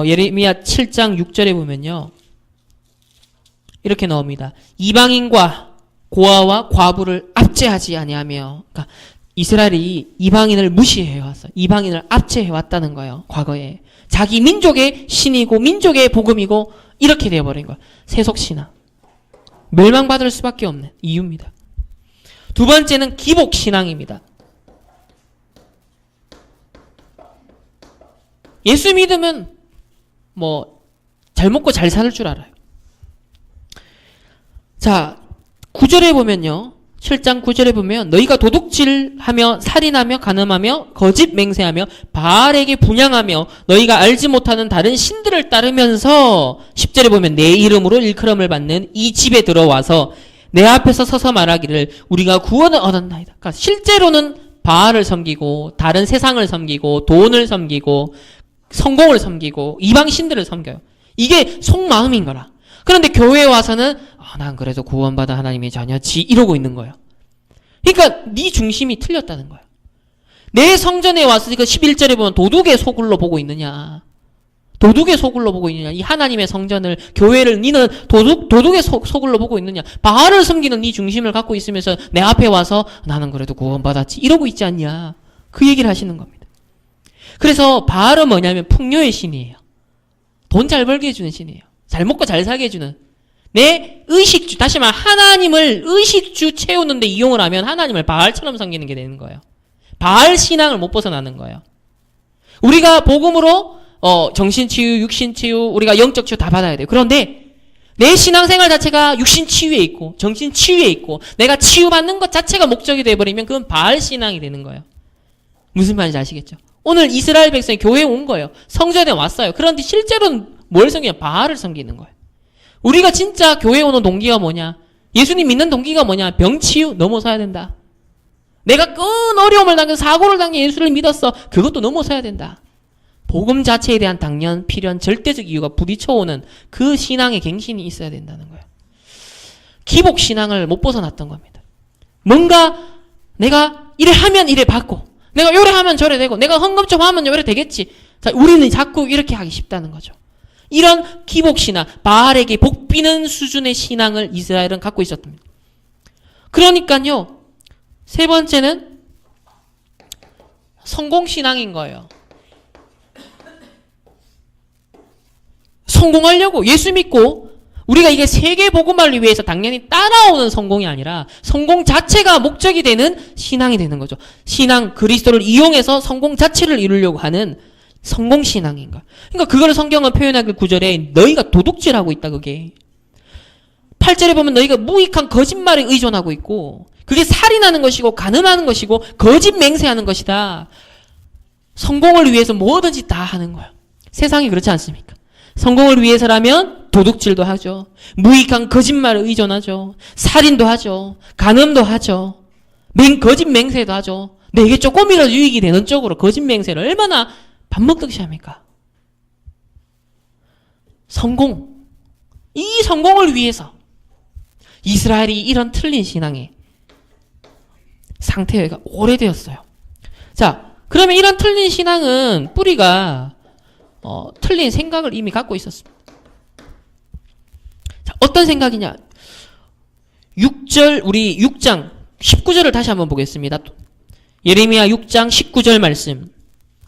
예레미야 7장 6절에 보면요, 이렇게 나옵니다. 이방인과 고아와 과부를 압제하지 아니하며, 그러니까 이스라엘이 이방인을 무시해 왔어요. 이방인을 압제해 왔다는 거예요. 과거에. 자기 민족의 신이고 민족의 복음이고 이렇게 되어버린 거예요. 세속신앙. 멸망받을 수밖에 없는 이유입니다. 두 번째는 기복신앙입니다. 예수 믿으면 잘 먹고 잘 살 줄 알아요. 자, 9절에 보면요. 7장 9절에 보면 너희가 도둑질하며 살인하며 간음하며 거짓 맹세하며 바알에게 분향하며 너희가 알지 못하는 다른 신들을 따르면서 10절에 보면 내 이름으로 일컬음을 받는 이 집에 들어와서 내 앞에서 서서 말하기를 우리가 구원을 얻었나이다. 그러니까 실제로는 바알을 섬기고 다른 세상을 섬기고 돈을 섬기고 성공을 섬기고 이방 신들을 섬겨요. 이게 속마음인 거라. 그런데 교회에 와서는 난 그래도 구원받아 하나님의 자녀지 이러고 있는 거예요. 그러니까 네 중심이 틀렸다는 거예요. 내 성전에 와서 그 11절에 보면 도둑의 소굴로 보고 있느냐. 도둑의 소굴로 보고 있느냐. 이 하나님의 성전을 교회를 니는 도둑의 소굴로 보고 있느냐. 바알을 섬기는 네 중심을 갖고 있으면서 내 앞에 와서 나는 그래도 구원받았지 이러고 있지 않냐. 그 얘기를 하시는 겁니다. 그래서 바알은 뭐냐면 풍요의 신이에요. 돈 잘 벌게 해주는 신이에요. 잘 먹고 잘 살게 해주는. 내 의식주, 다시 말해 하나님을 의식주 채우는데 이용을 하면 하나님을 바알처럼 섬기는 게 되는 거예요. 바알 신앙을 못 벗어나는 거예요. 우리가 복음으로 정신치유, 육신치유, 우리가 영적치유 다 받아야 돼요. 그런데 내 신앙생활 자체가 육신치유에 있고 정신치유에 있고 내가 치유받는 것 자체가 목적이 돼버리면 그건 바알 신앙이 되는 거예요. 무슨 말인지 아시겠죠? 오늘 이스라엘 백성이 교회에 온 거예요. 성전에 왔어요. 그런데 실제로는 뭘 섬기냐? 바알을 섬기는 거예요. 우리가 진짜 교회에 오는 동기가 뭐냐? 예수님 믿는 동기가 뭐냐? 병치유 넘어서야 된다. 내가 큰 어려움을 당해 사고를 당해 예수를 믿었어. 그것도 넘어서야 된다. 복음 자체에 대한 당연, 필연, 절대적 이유가 부딪혀오는 그 신앙의 갱신이 있어야 된다는 거예요. 기복신앙을 못 벗어났던 겁니다. 뭔가 내가 이래 하면 이래 받고 내가 요래 하면 저래 되고 내가 헌금 좀 하면 요래 되겠지. 자, 우리는 자꾸 이렇게 하기 쉽다는 거죠. 이런 기복신앙, 바알에게 복비는 수준의 신앙을 이스라엘은 갖고 있었답니다. 그러니까요, 세 번째는 성공신앙인 거예요. 성공하려고 예수 믿고 우리가 이게 세계 복음화를 위해서 당연히 따라오는 성공이 아니라 성공 자체가 목적이 되는 신앙이 되는 거죠. 신앙, 그리스도를 이용해서 성공 자체를 이루려고 하는 성공신앙인가. 그러니까 그걸 성경은 표현하길 9절에 너희가 도둑질하고 있다 그게. 8절에 보면 너희가 무익한 거짓말에 의존하고 있고 그게 살인하는 것이고 간음하는 것이고 거짓 맹세하는 것이다. 성공을 위해서 뭐든지 다 하는 거야. 세상이 그렇지 않습니까? 성공을 위해서라면 도둑질도 하죠. 무익한 거짓말에 의존하죠. 살인도 하죠. 간음도 하죠. 거짓 맹세도 하죠. 내게 조금이라도 유익이 되는 쪽으로 거짓 맹세를 얼마나 밥 먹듯이 합니까? 성공. 이 성공을 위해서 이스라엘이 이런 틀린 신앙의 상태가 오래되었어요. 자, 그러면 이런 틀린 신앙은 뿌리가 틀린 생각을 이미 갖고 있었습니다. 자, 어떤 생각이냐? 6절, 우리 6장 19절을 다시 한번 보겠습니다. 예레미야 6장 19절 말씀.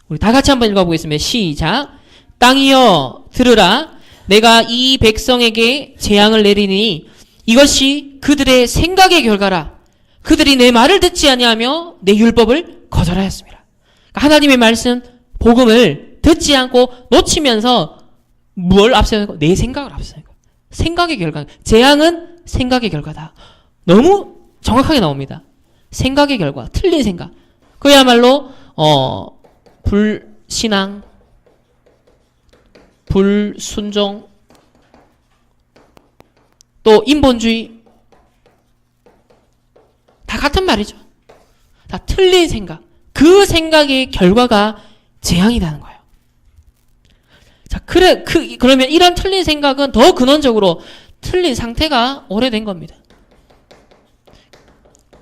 우리 다 같이 한번 읽어보겠습니다. 시작. 땅이여 들으라. 내가 이 백성에게 재앙을 내리니 이것이 그들의 생각의 결과라. 그들이 내 말을 듣지 아니하며 내 율법을 거절하였습니다. 그러니까 하나님의 말씀, 복음을 듣지 않고 놓치면서 뭘 앞세우는 거? 내 생각을 앞세우는 거. 생각의 결과. 재앙은 생각의 결과다. 너무 정확하게 나옵니다. 생각의 결과. 틀린 생각. 그야말로 불신앙, 불순종, 또 인본주의 다 같은 말이죠. 다 틀린 생각. 그 그 생각의 결과가 재앙이라는 거예요. 자, 그러면 이런 틀린 생각은 더 근원적으로 틀린 상태가 오래된 겁니다.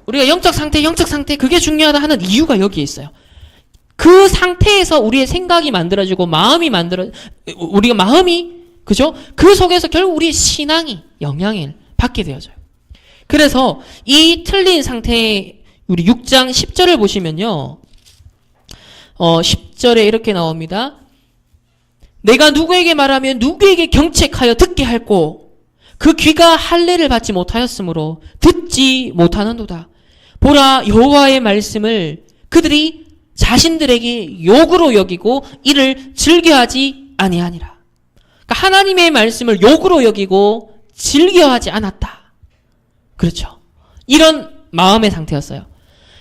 우리가 영적 상태, 그게 중요하다 하는 이유가 여기에 있어요. 그 상태에서 우리의 생각이 만들어지고 우리가 마음이, 그죠? 그 속에서 결국 우리의 신앙이 영향을 받게 되어져요. 그래서 이 틀린 상태에 우리 6장 10절을 보시면요. 10절에 이렇게 나옵니다. 내가 누구에게 말하면 누구에게 경책하여 듣게 할꼬 그 귀가 할례를 받지 못하였으므로 듣지 못하는도다. 보라 여호와의 말씀을 그들이 자신들에게 욕으로 여기고 이를 즐겨하지 아니하니라. 그러니까 하나님의 말씀을 욕으로 여기고 즐겨하지 않았다. 그렇죠. 이런 마음의 상태였어요.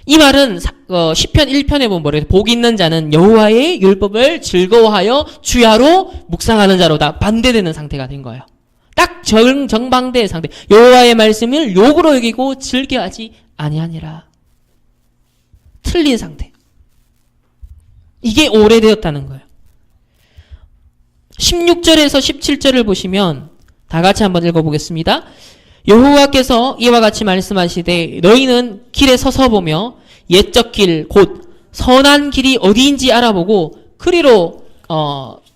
이 말은 시편 1편에 보면 뭐래요? 복 있는 자는 여호와의 율법을 즐거워하여 주야로 묵상하는 자로다. 반대되는 상태가 된 거예요. 딱 정반대의 상태. 여호와의 말씀을 욕으로 여기고 즐겨하지 아니하니라. 틀린 상태. 이게 오래되었다는 거예요. 16절에서 17절을 보시면 다 같이 한번 읽어보겠습니다. 여호와께서 이와 같이 말씀하시되 너희는 길에 서서 보며 옛적 길 곧 선한 길이 어디인지 알아보고 그리로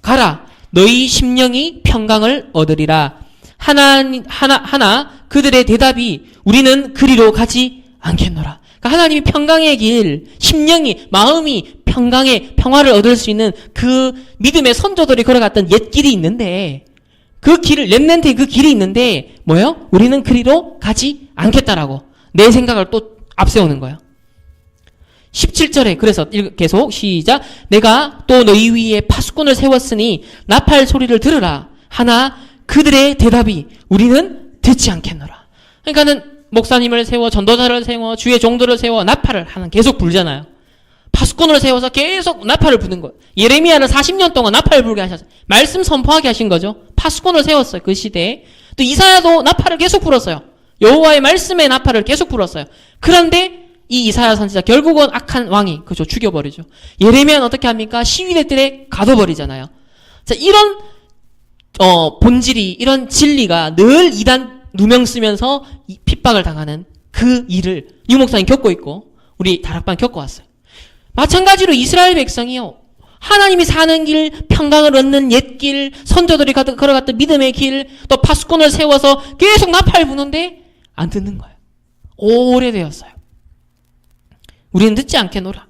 가라. 너희 심령이 평강을 얻으리라. 하나 그들의 대답이 우리는 그리로 가지 않겠노라. 그러니까 하나님이 평강의 길, 심령이, 마음이 평화를 얻을 수 있는 그 믿음의 선조들이 걸어갔던 옛 길이 있는데 그 길을, 렘넌트의 그 길이 있는데 뭐예요? 우리는 그리로 가지 않겠다라고 내 생각을 또 앞세우는 거예요. 17절에 그래서 계속 시작. 내가 또 너희 위에 파수꾼을 세웠으니 나팔 소리를 들으라. 하나 그들의 대답이 우리는 듣지 않겠노라. 그러니까는 목사님을 세워, 전도자를 세워, 주의 종들을 세워 나팔을 계속 불잖아요. 파수꾼을 세워서 계속 나팔을 부는 거예요. 예레미야는 40년 동안 나팔을 불게 하셨어요. 말씀 선포하게 하신 거죠. 파수꾼을 세웠어요. 그 시대에. 또 이사야도 나팔을 계속 불었어요. 여호와의 말씀의 나팔을 계속 불었어요. 그런데 이 이사야 선지자 결국은 악한 왕이 그죠 죽여버리죠. 예레미야는 어떻게 합니까? 시위대들에 가둬버리잖아요. 자, 이런 본질이, 이런 진리가 늘 이단 누명 쓰면서 핍박을 당하는 그 일을 유 목사님 겪고 있고 우리 다락방 겪어왔어요. 마찬가지로 이스라엘 백성이요. 하나님이 사는 길, 평강을 얻는 옛길, 선조들이 걸어갔던 믿음의 길, 또 파수꾼을 세워서 계속 나팔 부는데 안 듣는 거예요. 오래되었어요. 우리는 듣지 않겠노라.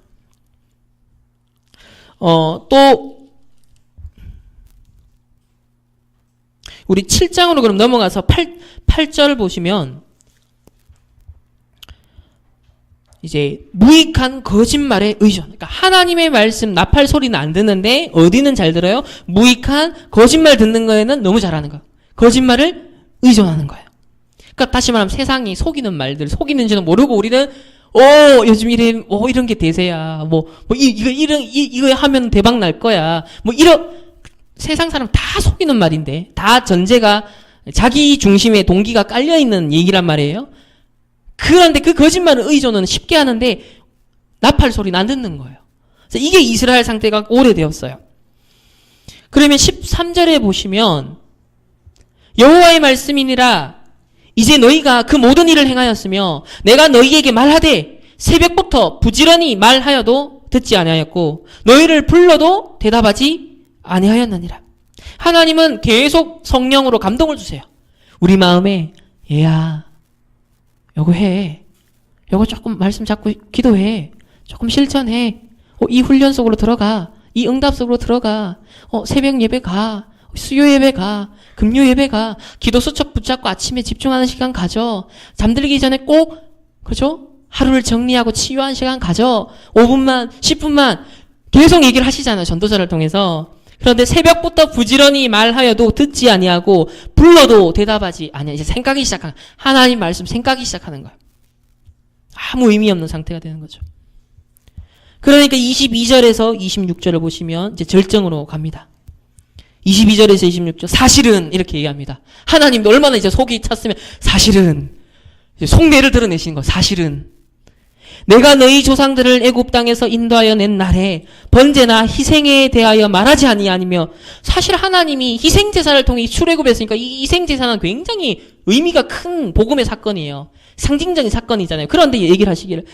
또 우리 7장으로 그럼 넘어가서 8절 보시면 이제 무익한 거짓말의 의존. 그러니까 하나님의 말씀 나팔 소리는 안 듣는데 어디는 잘 들어요? 무익한 거짓말 듣는 거에는 너무 잘하는 거예요. 거짓말을 의존하는 거예요. 그러니까 다시 말하면 세상이 속이는 말들, 속이는지는 모르고 우리는 요즘 이런 게 대세야. 이거 하면 대박 날 거야. 세상 사람 다 속이는 말인데, 다 전제가 자기 중심의 동기가 깔려있는 얘기란 말이에요. 그런데 그 거짓말을 의존은 쉽게 하는데, 나팔 소리는 안 듣는 거예요. 그래서 이게 이스라엘 상태가 오래되었어요. 그러면 13절에 보시면, 여호와의 말씀이니라, 이제 너희가 그 모든 일을 행하였으며 내가 너희에게 말하되 새벽부터 부지런히 말하여도 듣지 아니하였고 너희를 불러도 대답하지 아니하였느니라. 하나님은 계속 성령으로 감동을 주세요. 우리 마음에 얘야 요거 해. 요거 조금 말씀 잡고 기도해. 조금 실천해. 이 훈련 속으로 들어가. 이 응답 속으로 들어가. 새벽 예배 가. 수요 예배 가. 금요 예배 가. 기도 수첩 붙잡고 아침에 집중하는 시간 가져. 잠들기 전에 꼭 그죠? 하루를 정리하고 치유하는 시간 가져. 5분만 10분만 계속 얘기를 하시잖아요. 전도자를 통해서. 그런데 새벽부터 부지런히 말하여도 듣지 아니하고 불러도 대답하지 아니야. 이제 생각이 시작하는 하나님 말씀 생각이 시작하는 거예요. 아무 의미 없는 상태가 되는 거죠. 그러니까 22절에서 26절을 보시면 이제 절정으로 갑니다. 22절에서 26절 사실은 이렇게 얘기합니다. 하나님도 얼마나 이제 속이 찼으면 사실은 이제 속내를 드러내시는 거예요. 사실은 내가 너희 조상들을 애굽 땅에서 인도하여 낸 날에 번제나 희생에 대하여 말하지 아니하며 사실 하나님이 희생 제사를 통해 출애굽했으니까 이 희생 제사는 굉장히 의미가 큰 복음의 사건이에요. 상징적인 사건이잖아요. 그런데 얘기를 하시기를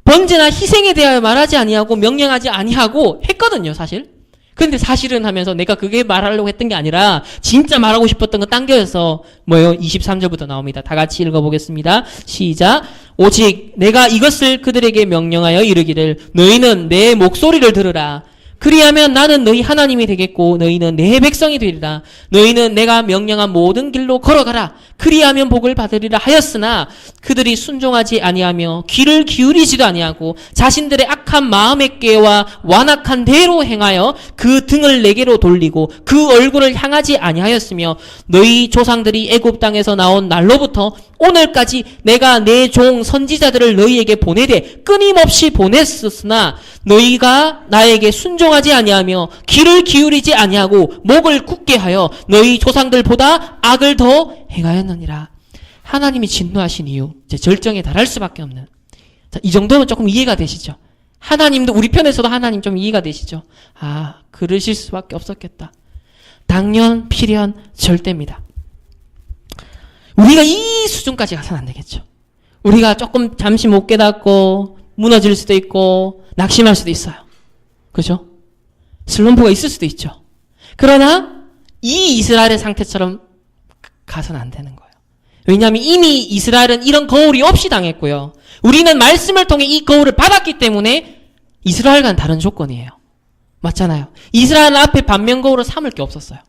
번제나 희생에 대하여 말하지 아니하고 명령하지 아니하고 했거든요, 사실. 근데 사실은 하면서 내가 그게 말하려고 했던 게 아니라 진짜 말하고 싶었던 건 딴 거여서 뭐예요? 23절부터 나옵니다. 다 같이 읽어보겠습니다. 시작. 오직 내가 이것을 그들에게 명령하여 이르기를 너희는 내 목소리를 들으라. 그리하면 나는 너희 하나님이 되겠고 너희는 내 백성이 되리라. 너희는 내가 명령한 모든 길로 걸어가라. 그리하면 복을 받으리라 하였으나 그들이 순종하지 아니하며 귀를 기울이지도 아니하고 자신들의 악한 마음의 꾀와 완악한 대로 행하여 그 등을 내게로 돌리고 그 얼굴을 향하지 아니하였으며 너희 조상들이 애굽 땅에서 나온 날로부터 오늘까지 내가 내 종 선지자들을 너희에게 보내되 끊임없이 보냈으나 너희가 나에게 순종하지 아니하며 귀를 기울이지 아니하고 목을 굳게 하여 너희 조상들보다 악을 더 행하였느니라. 하나님이 진노하신 이유, 이제 절정에 달할 수밖에 없는. 자, 이 정도면 조금 이해가 되시죠? 하나님도 우리 편에서도 하나님 좀 이해가 되시죠? 아, 그러실 수밖에 없었겠다. 당연, 필연, 절대입니다. 우리가 이 수준까지 가서는 안 되겠죠. 우리가 조금 잠시 못 깨닫고 무너질 수도 있고 낙심할 수도 있어요. 그죠? 슬럼프가 있을 수도 있죠. 그러나 이 이스라엘의 상태처럼 가서는 안 되는 거예요. 왜냐하면 이미 이스라엘은 이런 거울이 없이 당했고요. 우리는 말씀을 통해 이 거울을 받았기 때문에 이스라엘과는 다른 조건이에요. 맞잖아요. 이스라엘 앞에 반면 거울을 삼을 게 없었어요.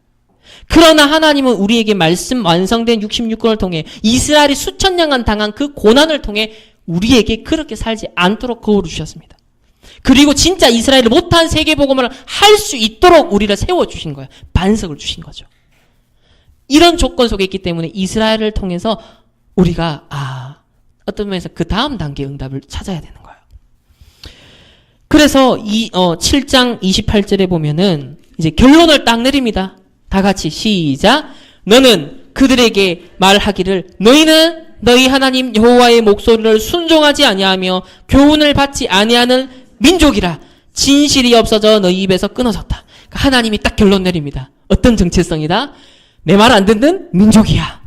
그러나 하나님은 우리에게 말씀 완성된 66권을 통해 이스라엘이 수천 년간 당한 그 고난을 통해 우리에게 그렇게 살지 않도록 거울을 주셨습니다. 그리고 진짜 이스라엘을 못한 세계복음을 할 수 있도록 우리를 세워주신 거예요. 반석을 주신 거죠. 이런 조건 속에 있기 때문에 이스라엘을 통해서 우리가 어떤 면에서 그 다음 단계의 응답을 찾아야 되는 거예요. 그래서 7장 28절에 보면은 이제 결론을 딱 내립니다. 다 같이 시작. 너는 그들에게 말하기를 너희는 너희 하나님 여호와의 목소리를 순종하지 아니하며 교훈을 받지 아니하는 민족이라. 진실이 없어져 너희 입에서 끊어졌다. 그러니까 하나님이 딱 결론 내립니다. 어떤 정체성이다? 내 말 안 듣는 민족이야.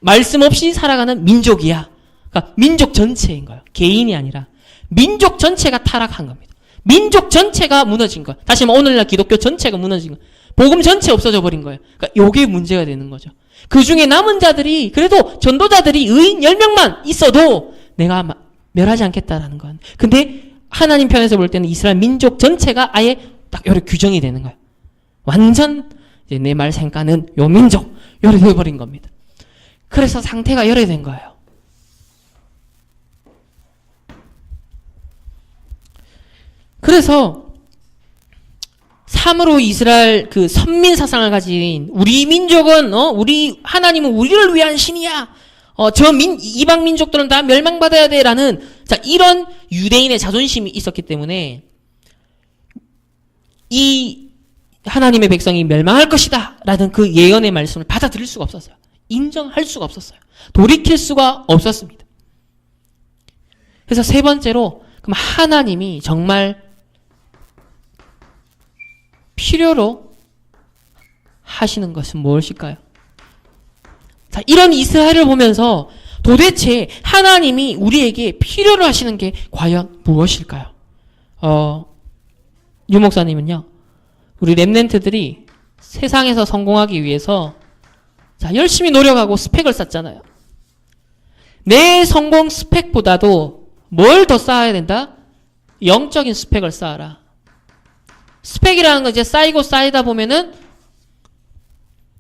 말씀 없이 살아가는 민족이야. 그러니까 민족 전체인 거예요. 개인이 아니라 민족 전체가 타락한 겁니다. 민족 전체가 무너진 거예요. 다시 말하면 오늘날 기독교 전체가 무너진 거예요. 복음 전체 없어져 버린 거예요. 그러니까 요게 문제가 되는 거죠. 그 중에 남은 자들이 그래도 전도자들이 의인 10명만 있어도 내가 멸하지 않겠다라는 건. 근데 하나님 편에서 볼 때는 이스라엘 민족 전체가 아예 딱 요렇게 규정이 되는 거예요. 완전 내 말 생각하는 요 민족 요래 되어버린 겁니다. 그래서 상태가 요래 된 거예요. 그래서 참으로 이스라엘 그 선민 사상을 가진 우리 민족은 우리 하나님은 우리를 위한 신이야. 이방 민족들은 다 멸망받아야 돼라는 이런 유대인의 자존심이 있었기 때문에 이 하나님의 백성이 멸망할 것이다 라는 그 예언의 말씀을 받아들일 수가 없었어요. 인정할 수가 없었어요. 돌이킬 수가 없었습니다. 그래서 세 번째로 그럼 하나님이 정말 필요로 하시는 것은 무엇일까요? 자, 이런 이스라엘을 보면서 도대체 하나님이 우리에게 필요로 하시는 게 과연 무엇일까요? 유 목사님은요, 우리 랩런트들이 세상에서 성공하기 위해서 열심히 노력하고 스펙을 쌓잖아요. 내 성공 스펙보다도 뭘 더 쌓아야 된다? 영적인 스펙을 쌓아라. 스펙이라는 건 이제 쌓이고 쌓이다 보면은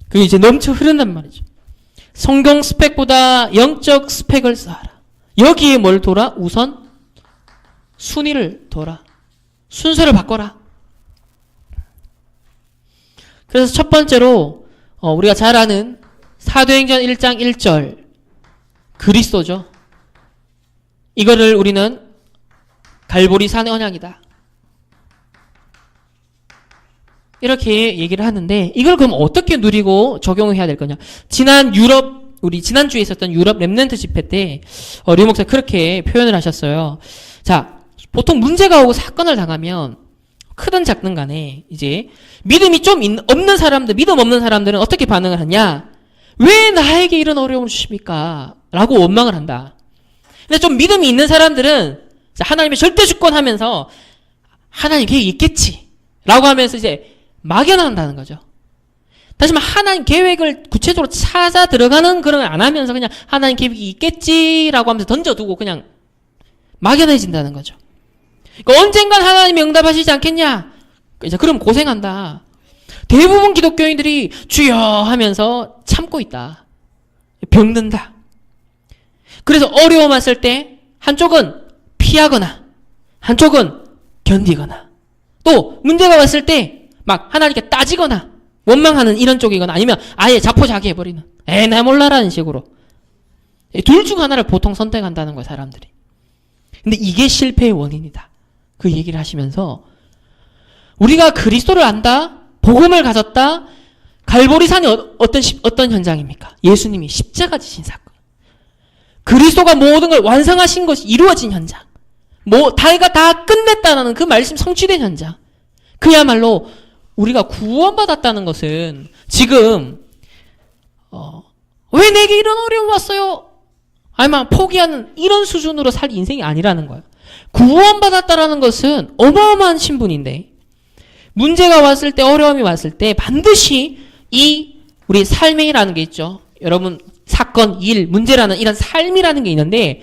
그게 이제 넘쳐 흐른단 말이죠. 성경 스펙보다 영적 스펙을 쌓아라. 여기에 뭘 둬라? 우선 순위를 둬라. 순서를 바꿔라. 그래서 첫 번째로 우리가 잘 아는 사도행전 1장 1절 그리스도죠. 이거를 우리는 갈보리 산의 언약이다. 이렇게 얘기를 하는데 이걸 그럼 어떻게 누리고 적용을 해야 될 거냐? 우리 지난주에 있었던 유럽 랩런트 집회 때 류 목사 그렇게 표현을 하셨어요. 자, 보통 문제가 오고 사건을 당하면 크든 작든 간에 이제 믿음이 좀 없는 사람들, 믿음 없는 사람들은 어떻게 반응을 하냐? 왜 나에게 이런 어려움을 주십니까? 라고 원망을 한다. 근데 좀 믿음이 있는 사람들은 하나님의 절대 주권하면서 하나님 계획이 있겠지 라고 하면서 이제 막연한다는 거죠. 다시 말해 하나님 계획을 구체적으로 찾아 들어가는 그런 걸 안 하면서 그냥 하나님 계획이 있겠지라고 하면서 던져두고 그냥 막연해진다는 거죠. 그러니까 언젠간 하나님이 응답하시지 않겠냐? 이제 그럼 고생한다. 대부분 기독교인들이 주여 하면서 참고 있다. 병든다. 그래서 어려움 왔을 때 한쪽은 피하거나 한쪽은 견디거나 또 문제가 왔을 때 막 하나님께 따지거나 원망하는 이런 쪽이거나 아니면 아예 자포자기해버리는 나 몰라라는 식으로 둘 중 하나를 보통 선택한다는 거예요, 사람들이. 근데 이게 실패의 원인이다. 그 얘기를 하시면서 우리가 그리스도를 안다, 복음을 가졌다, 갈보리산이 어떤 현장입니까? 예수님이 십자가 지신 사건. 그리스도가 모든 걸 완성하신 것이 이루어진 현장. 다가 다 끝냈다는 그 말씀 성취된 현장. 그야말로 우리가 구원받았다는 것은 지금 왜 내게 이런 어려움 왔어요? 아니면 포기하는 이런 수준으로 살 인생이 아니라는 거예요. 구원받았다라는 것은 어마어마한 신분인데 문제가 왔을 때 어려움이 왔을 때 반드시 이 우리 삶이라는 게 있죠. 여러분 사건, 일, 문제라는 이런 삶이라는 게 있는데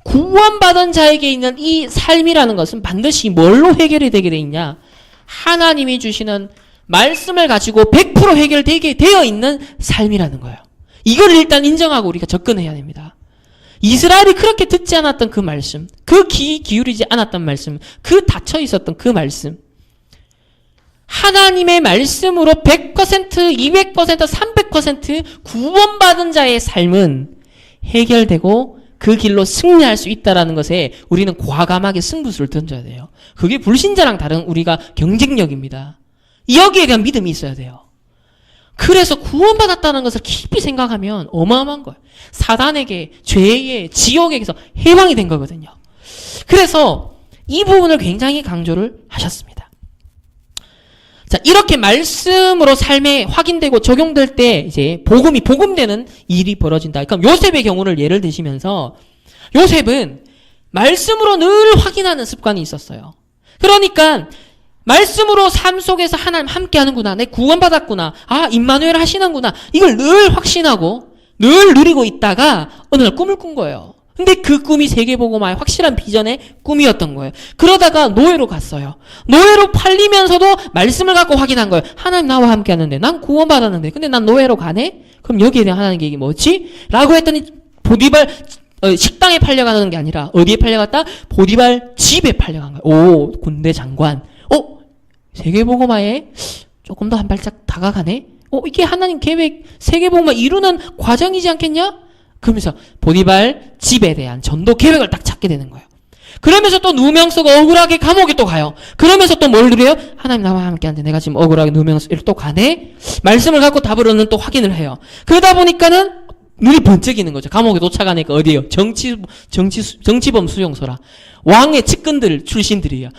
구원받은 자에게 있는 이 삶이라는 것은 반드시 뭘로 해결이 되게 돼 있냐? 하나님이 주시는 말씀을 가지고 100% 해결되게 되어 있는 삶이라는 거예요. 이걸 일단 인정하고 우리가 접근해야 됩니다. 이스라엘이 그렇게 듣지 않았던 그 말씀, 그 귀 기울이지 않았던 말씀, 그 닫혀 있었던 그 말씀, 하나님의 말씀으로 100%, 200%, 300% 구원받은 자의 삶은 해결되고 그 길로 승리할 수 있다는 것에 우리는 과감하게 승부수를 던져야 돼요. 그게 불신자랑 다른 우리가 경쟁력입니다. 여기에 대한 믿음이 있어야 돼요. 그래서 구원받았다는 것을 깊이 생각하면 어마어마한 거예요. 사단에게, 죄의, 지옥에게서 해방이 된 거거든요. 그래서 이 부분을 굉장히 강조를 하셨습니다. 자, 이렇게 말씀으로 삶에 확인되고 적용될 때 이제 복음되는 일이 벌어진다. 그럼 요셉의 경우를 예를 드시면서 요셉은 말씀으로 늘 확인하는 습관이 있었어요. 그러니까 말씀으로 삶 속에서 하나님 함께 하는구나. 내 구원받았구나. 임마누엘 하시는구나. 이걸 늘 확신하고 늘 누리고 있다가 어느 날 꿈을 꾼 거예요. 근데 그 꿈이 세계복음화의 확실한 비전의 꿈이었던 거예요. 그러다가 노예로 갔어요. 노예로 팔리면서도 말씀을 갖고 확인한 거예요. 하나님 나와 함께 하는데 난 구원받았는데 근데 난 노예로 가네? 그럼 여기에 대한 하나님 계획이 뭐지? 라고 했더니 보디발 식당에 팔려가는 게 아니라 어디에 팔려갔다? 보디발 집에 팔려간 거예요. 오, 군대 장관. 세계복음화에 조금 더 한 발짝 다가가네? 이게 하나님 계획, 세계복음화 이루는 과정이지 않겠냐? 그러면서 보디발 집에 대한 전도 계획을 딱 찾게 되는 거예요. 그러면서 또 누명 쓰고 억울하게 감옥에 또 가요. 그러면서 또 뭘 누려요? 하나님 나와 함께 하는데 내가 지금 억울하게 누명 쓰고 또 가네? 말씀을 갖고 답을 얻는 또 확인을 해요. 그러다 보니까는 눈이 번쩍이는 거죠. 감옥에 도착하니까 어디에요? 정치범 수용소라. 왕의 측근들 출신들이에요.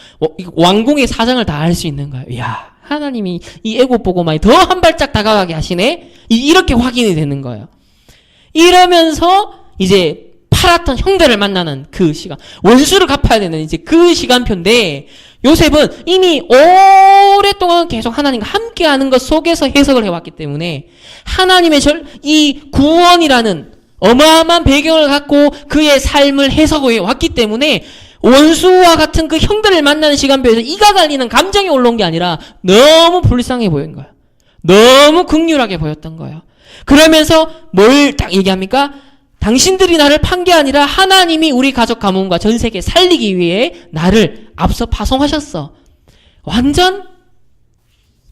왕궁의 사정을 다 알 수 있는 거예요. 이야, 하나님이 이 애국 보고만이 더 한 발짝 다가가게 하시네? 이렇게 확인이 되는 거예요. 이러면서 이제 팔았던 형들을 만나는 그 시간, 원수를 갚아야 되는 이제 그 시간표인데 요셉은 이미 오랫동안 계속 하나님과 함께하는 것 속에서 해석을 해왔기 때문에 하나님의 이 구원이라는 어마어마한 배경을 갖고 그의 삶을 해석해 왔기 때문에 원수와 같은 그 형들을 만나는 시간표에서 이가 갈리는 감정이 올라온 게 아니라 너무 불쌍해 보인 거예요. 너무 극률하게 보였던 거예요. 그러면서 뭘 딱 얘기합니까? 당신들이 나를 판 게 아니라 하나님이 우리 가족 가문과 전 세계 살리기 위해 나를 앞서 파송하셨어. 완전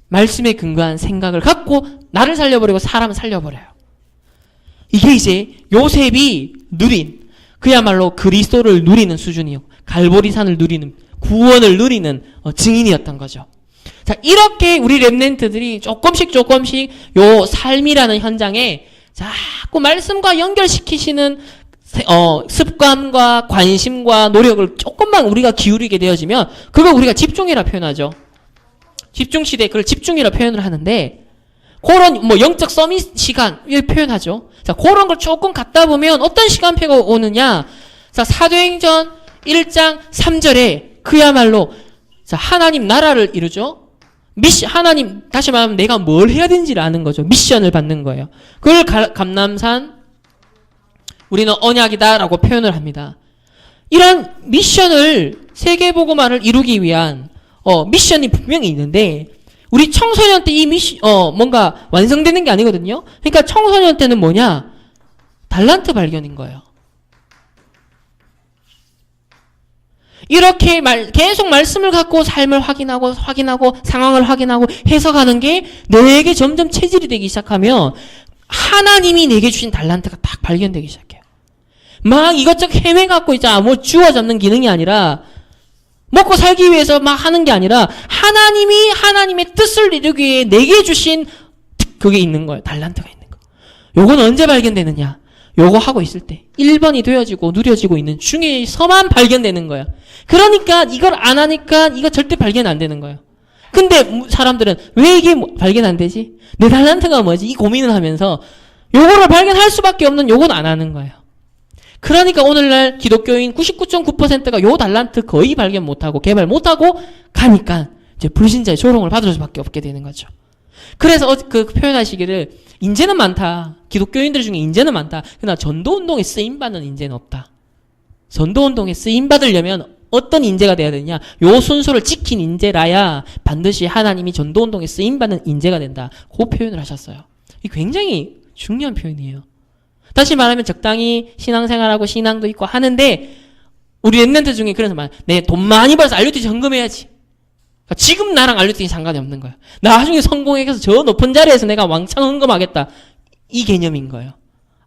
말씀에 근거한 생각을 갖고 나를 살려버리고 사람을 살려버려요. 이게 이제 요셉이 누린 그야말로 그리스도를 누리는 수준이요. 갈보리산을 누리는 구원을 누리는 증인이었던 거죠. 자, 이렇게 우리 렘넌트들이 조금씩 요 삶이라는 현장에 자꾸 말씀과 연결시키시는 습관과 관심과 노력을 조금만 우리가 기울이게 되어지면 그걸 우리가 집중이라 표현하죠. 집중시대, 그걸 집중이라 표현을 하는데 그런 영적 서밋 시간 을 표현하죠. 자, 그런 걸 조금 갖다 보면 어떤 시간표가 오느냐. 자, 사도행전 1장 3절에 그야말로 자, 하나님 나라를 이루죠. 하나님, 다시 말하면 내가 뭘 해야 되는지를 아는 거죠. 미션을 받는 거예요. 그걸 감람산 우리는 언약이다라고 표현을 합니다. 이런 미션을 세계복음화를 이루기 위한 미션이 분명히 있는데 우리 청소년 때 이 뭔가 완성되는 게 아니거든요. 그러니까 청소년 때는 뭐냐? 달란트 발견인 거예요. 이렇게 계속 말씀을 갖고 삶을 확인하고 상황을 확인하고 해석하는 게 내게 점점 체질이 되기 시작하면 하나님이 내게 주신 달란트가 딱 발견되기 시작해요. 막 이것저것 헤매갖고 있잖아. 뭐 주워 잡는 기능이 아니라 먹고 살기 위해서 막 하는 게 아니라 하나님이 하나님의 뜻을 이루기 위해 내게 주신 그게 있는 거예요. 달란트가 있는 거. 요건 언제 발견되느냐? 요거 하고 있을 때 1번이 되어지고 누려지고 있는 중에서만 발견되는 거예요. 그러니까 이걸 안 하니까 이거 절대 발견 안 되는 거예요. 근데 사람들은 왜 이게 발견 안 되지? 내 달란트가 뭐지? 이 고민을 하면서 요거를 발견할 수밖에 없는 요건 안 하는 거예요. 그러니까 오늘날 기독교인 99.9%가 요 달란트 거의 발견 못하고 개발 못하고 가니까 이제 불신자의 조롱을 받을 수밖에 없게 되는 거죠. 그래서 그 표현하시기를 인재는 많다. 기독교인들 중에 인재는 많다. 그러나 전도운동에 쓰임받는 인재는 없다. 전도운동에 쓰임받으려면 어떤 인재가 돼야 되냐? 요 순서를 지킨 인재라야 반드시 하나님이 전도운동에 쓰임받는 인재가 된다. 그 표현을 하셨어요. 이 굉장히 중요한 표현이에요. 다시 말하면 적당히 신앙생활하고 신앙도 있고 하는데 우리 랩런트 중에 그래서 내 돈 많이 벌어서 RUT 점검해야지. 그러니까 지금 나랑 RUT는 상관이 없는 거야. 나중에 성공해서 저 높은 자리에서 내가 왕창 헌금하겠다. 이 개념인 거예요.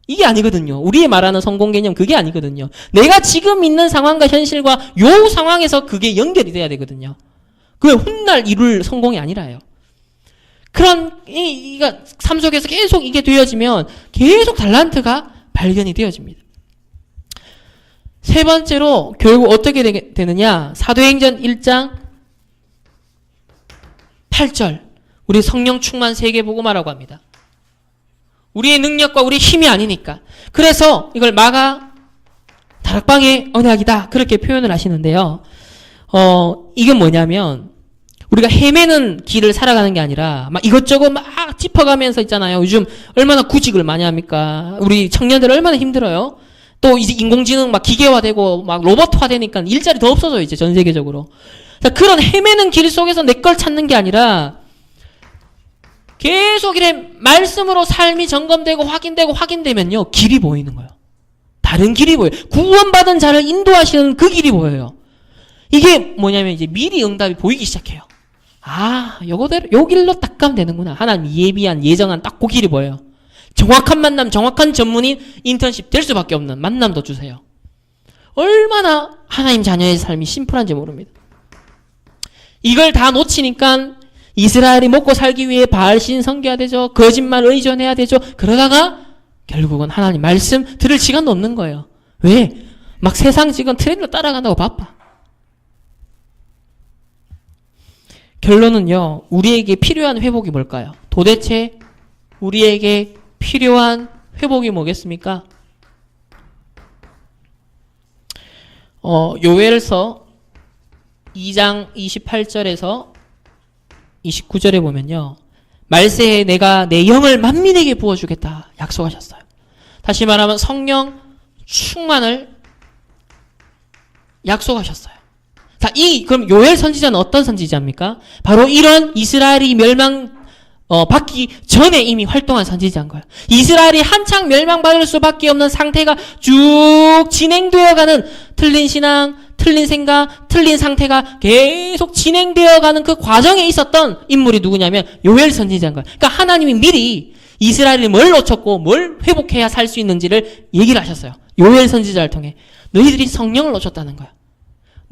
이게 아니거든요. 우리의 말하는 성공 개념 그게 아니거든요. 내가 지금 있는 상황과 현실과 요 상황에서 그게 연결이 돼야 되거든요. 그게 훗날 이룰 성공이 아니라요. 그런 이가 삶 속에서 계속 이게 되어지면 계속 달란트가 발견이 되어집니다. 세 번째로 결국 어떻게 되느냐? 사도행전 1장 8절 우리 성령 충만 세계복음화라고 합니다. 우리의 능력과 우리의 힘이 아니니까. 그래서 이걸 다락방의 언약이다 그렇게 표현을 하시는데요. 이게 뭐냐면 우리가 헤매는 길을 살아가는 게 아니라 막 이것저것 막 짚어가면서 있잖아요. 요즘 얼마나 구직을 많이 합니까? 우리 청년들 얼마나 힘들어요. 또 이제 인공지능 막 기계화되고 막 로봇화되니까 일자리 더 없어져요. 이제 전 세계적으로. 자, 그런 헤매는 길 속에서 내 걸 찾는 게 아니라 계속 이래 말씀으로 삶이 점검되고 확인되면요. 길이 보이는 거예요. 다른 길이 보여요. 구원받은 자를 인도하시는 그 길이 보여요. 이게 뭐냐면 이제 미리 응답이 보이기 시작해요. 요거대로 요 길로 딱 가면 되는구나. 하나님 예정한 딱 그 길이 보여요. 정확한 만남, 정확한 전문인 인턴십 될 수밖에 없는 만남도 주세요. 얼마나 하나님 자녀의 삶이 심플한지 모릅니다. 이걸 다 놓치니까 이스라엘이 먹고 살기 위해 바알신 섬겨야 되죠. 거짓말 의존해야 되죠. 그러다가 결국은 하나님 말씀 들을 시간도 없는 거예요. 왜? 막 세상 지금 트렌드로 따라간다고 바빠. 결론은요. 우리에게 필요한 회복이 뭘까요? 도대체 우리에게 필요한 회복이 뭐겠습니까? 요엘서 2장 28절에서 29절에 보면요. 말세에 내가 내 영을 만민에게 부어주겠다 약속하셨어요. 다시 말하면 성령 충만을 약속하셨어요. 자, 그럼 요엘 선지자는 어떤 선지자입니까? 바로 이런 이스라엘이 받기 전에 이미 활동한 선지자인 거예요. 이스라엘이 한창 멸망받을 수밖에 없는 상태가 쭉 진행되어가는 틀린 신앙, 틀린 생각, 틀린 상태가 계속 진행되어가는 그 과정에 있었던 인물이 누구냐면 요엘 선지자인 거예요. 그러니까 하나님이 미리 이스라엘이 뭘 놓쳤고 뭘 회복해야 살 수 있는지를 얘기를 하셨어요. 요엘 선지자를 통해. 너희들이 성령을 놓쳤다는 거야.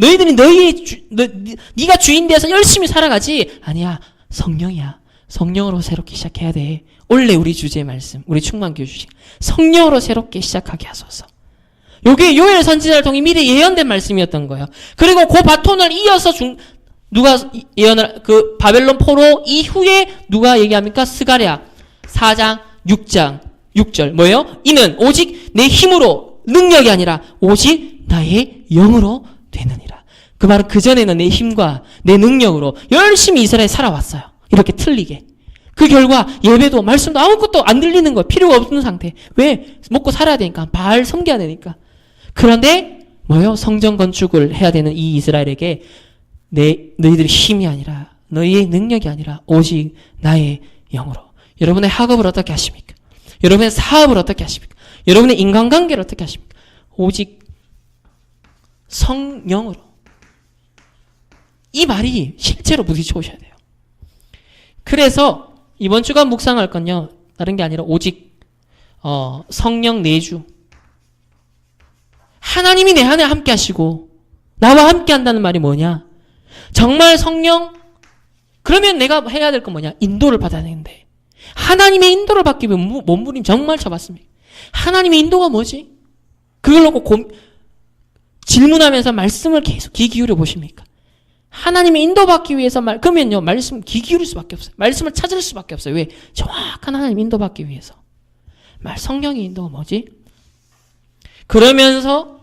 너희들이 네가 주인 되어서 열심히 살아가지. 아니야. 성령이야. 성령으로 새롭게 시작해야 돼. 원래 우리 주제의 말씀, 우리 충만교회 주식. 성령으로 새롭게 시작하게 하소서. 요게 요엘 선지자를 통해 미리 예언된 말씀이었던 거예요. 그리고 그 바톤을 이어서 누가 예언을, 바벨론 포로 이후에 누가 얘기합니까? 스가랴 4장 6장 6절. 뭐예요? 이는 오직 내 힘으로 능력이 아니라 오직 나의 영으로 되느니라. 그 말은 그전에는 내 힘과 내 능력으로 열심히 이스라엘에 살아왔어요. 이렇게 틀리게. 그 결과 예배도 말씀도 아무것도 안 들리는 거예요. 필요가 없는 상태. 왜? 먹고 살아야 되니까. 바알 섬겨야 되니까. 그런데 뭐예요? 성전 건축을 해야 되는 이 이스라엘에게 너희들의 힘이 아니라 너희의 능력이 아니라 오직 나의 영으로. 여러분의 학업을 어떻게 하십니까? 여러분의 사업을 어떻게 하십니까? 여러분의 인간관계를 어떻게 하십니까? 오직 성령으로. 이 말이 실제로 부딪혀 오셔야 돼요. 그래서 이번 주간 묵상할 건요, 다른 게 아니라 오직 성령 내주. 하나님이 내 안에 함께 하시고 나와 함께 한다는 말이 뭐냐? 정말 성령, 그러면 내가 해야 될 건 뭐냐? 인도를 받아야 되는데 하나님의 인도를 받기 위해 몸부림 정말 쳐봤습니다. 하나님의 인도가 뭐지? 그걸 놓고 질문하면서 말씀을 계속 귀 기울여 보십니까? 하나님의 인도받기 위해서 그러면요, 말씀 귀 기울일 수밖에 없어요. 말씀을 찾을 수밖에 없어요. 왜? 정확한 하나님 인도받기 위해서. 성령의 인도가 뭐지? 그러면서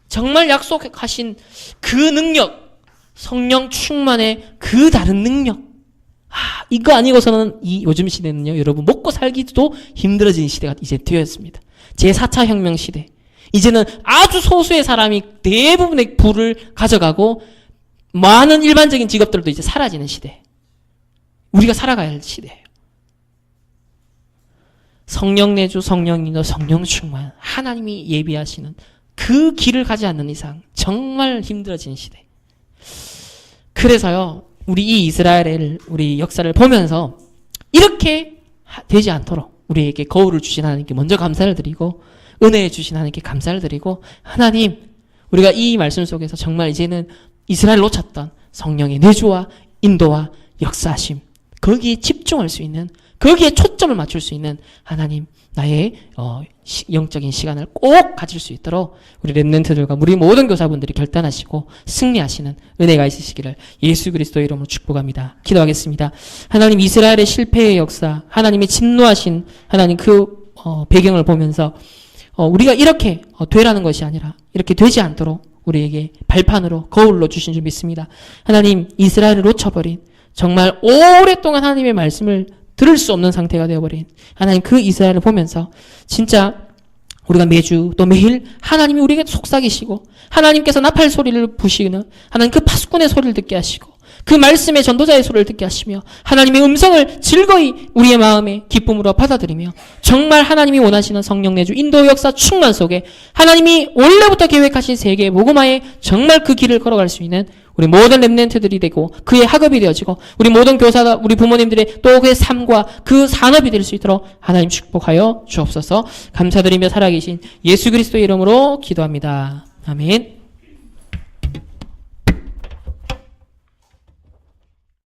정말 약속하신 그 능력, 성령 충만의 그 다른 능력. 이거 아니고서는 이 요즘 시대는요, 여러분 먹고 살기도 힘들어진 시대가 이제 되었습니다. 제4차 혁명 시대. 이제는 아주 소수의 사람이 대부분의 부를 가져가고 많은 일반적인 직업들도 이제 사라지는 시대. 우리가 살아가야 할 시대예요. 성령 내주, 성령 인도, 성령 충만. 하나님이 예비하시는 그 길을 가지 않는 이상 정말 힘들어지는 시대. 그래서요, 우리 이 이스라엘을, 우리 역사를 보면서 이렇게 되지 않도록 우리에게 거울을 주신 하나님께 먼저 감사를 드리고, 은혜 주신 하나님께 감사를 드리고, 하나님, 우리가 이 말씀 속에서 정말 이제는 이스라엘 놓쳤던 성령의 내주와 인도와 역사하심, 거기에 집중할 수 있는, 거기에 초점을 맞출 수 있는 하나님, 나의 영적인 시간을 꼭 가질 수 있도록 우리 렘넌트들과 우리 모든 교사분들이 결단하시고 승리하시는 은혜가 있으시기를 예수 그리스도의 이름으로 축복합니다. 기도하겠습니다. 하나님, 이스라엘의 실패의 역사, 하나님의 진노하신 하나님 그 배경을 보면서 우리가 이렇게 되라는 것이 아니라 이렇게 되지 않도록 우리에게 발판으로 거울로 주신 줄 믿습니다. 하나님, 이스라엘을 놓쳐버린, 정말 오랫동안 하나님의 말씀을 들을 수 없는 상태가 되어버린 하나님, 그 이스라엘을 보면서 진짜 우리가 매주 또 매일 하나님이 우리에게 속삭이시고 하나님께서 나팔 소리를 부시는 하나님 그 파수꾼의 소리를 듣게 하시고 그 말씀의 전도자의 소리를 듣게 하시며 하나님의 음성을 즐거이 우리의 마음에 기쁨으로 받아들이며 정말 하나님이 원하시는 성령 내주 인도 역사 충만 속에 하나님이 원래부터 계획하신 세계 복음화에 정말 그 길을 걸어갈 수 있는 우리 모든 렘넌트들이 되고 그의 학업이 되어지고 우리 모든 교사가 우리 부모님들의 또 그의 삶과 그 산업이 될 수 있도록 하나님 축복하여 주옵소서. 감사드리며 살아계신 예수 그리스도의 이름으로 기도합니다. 아멘.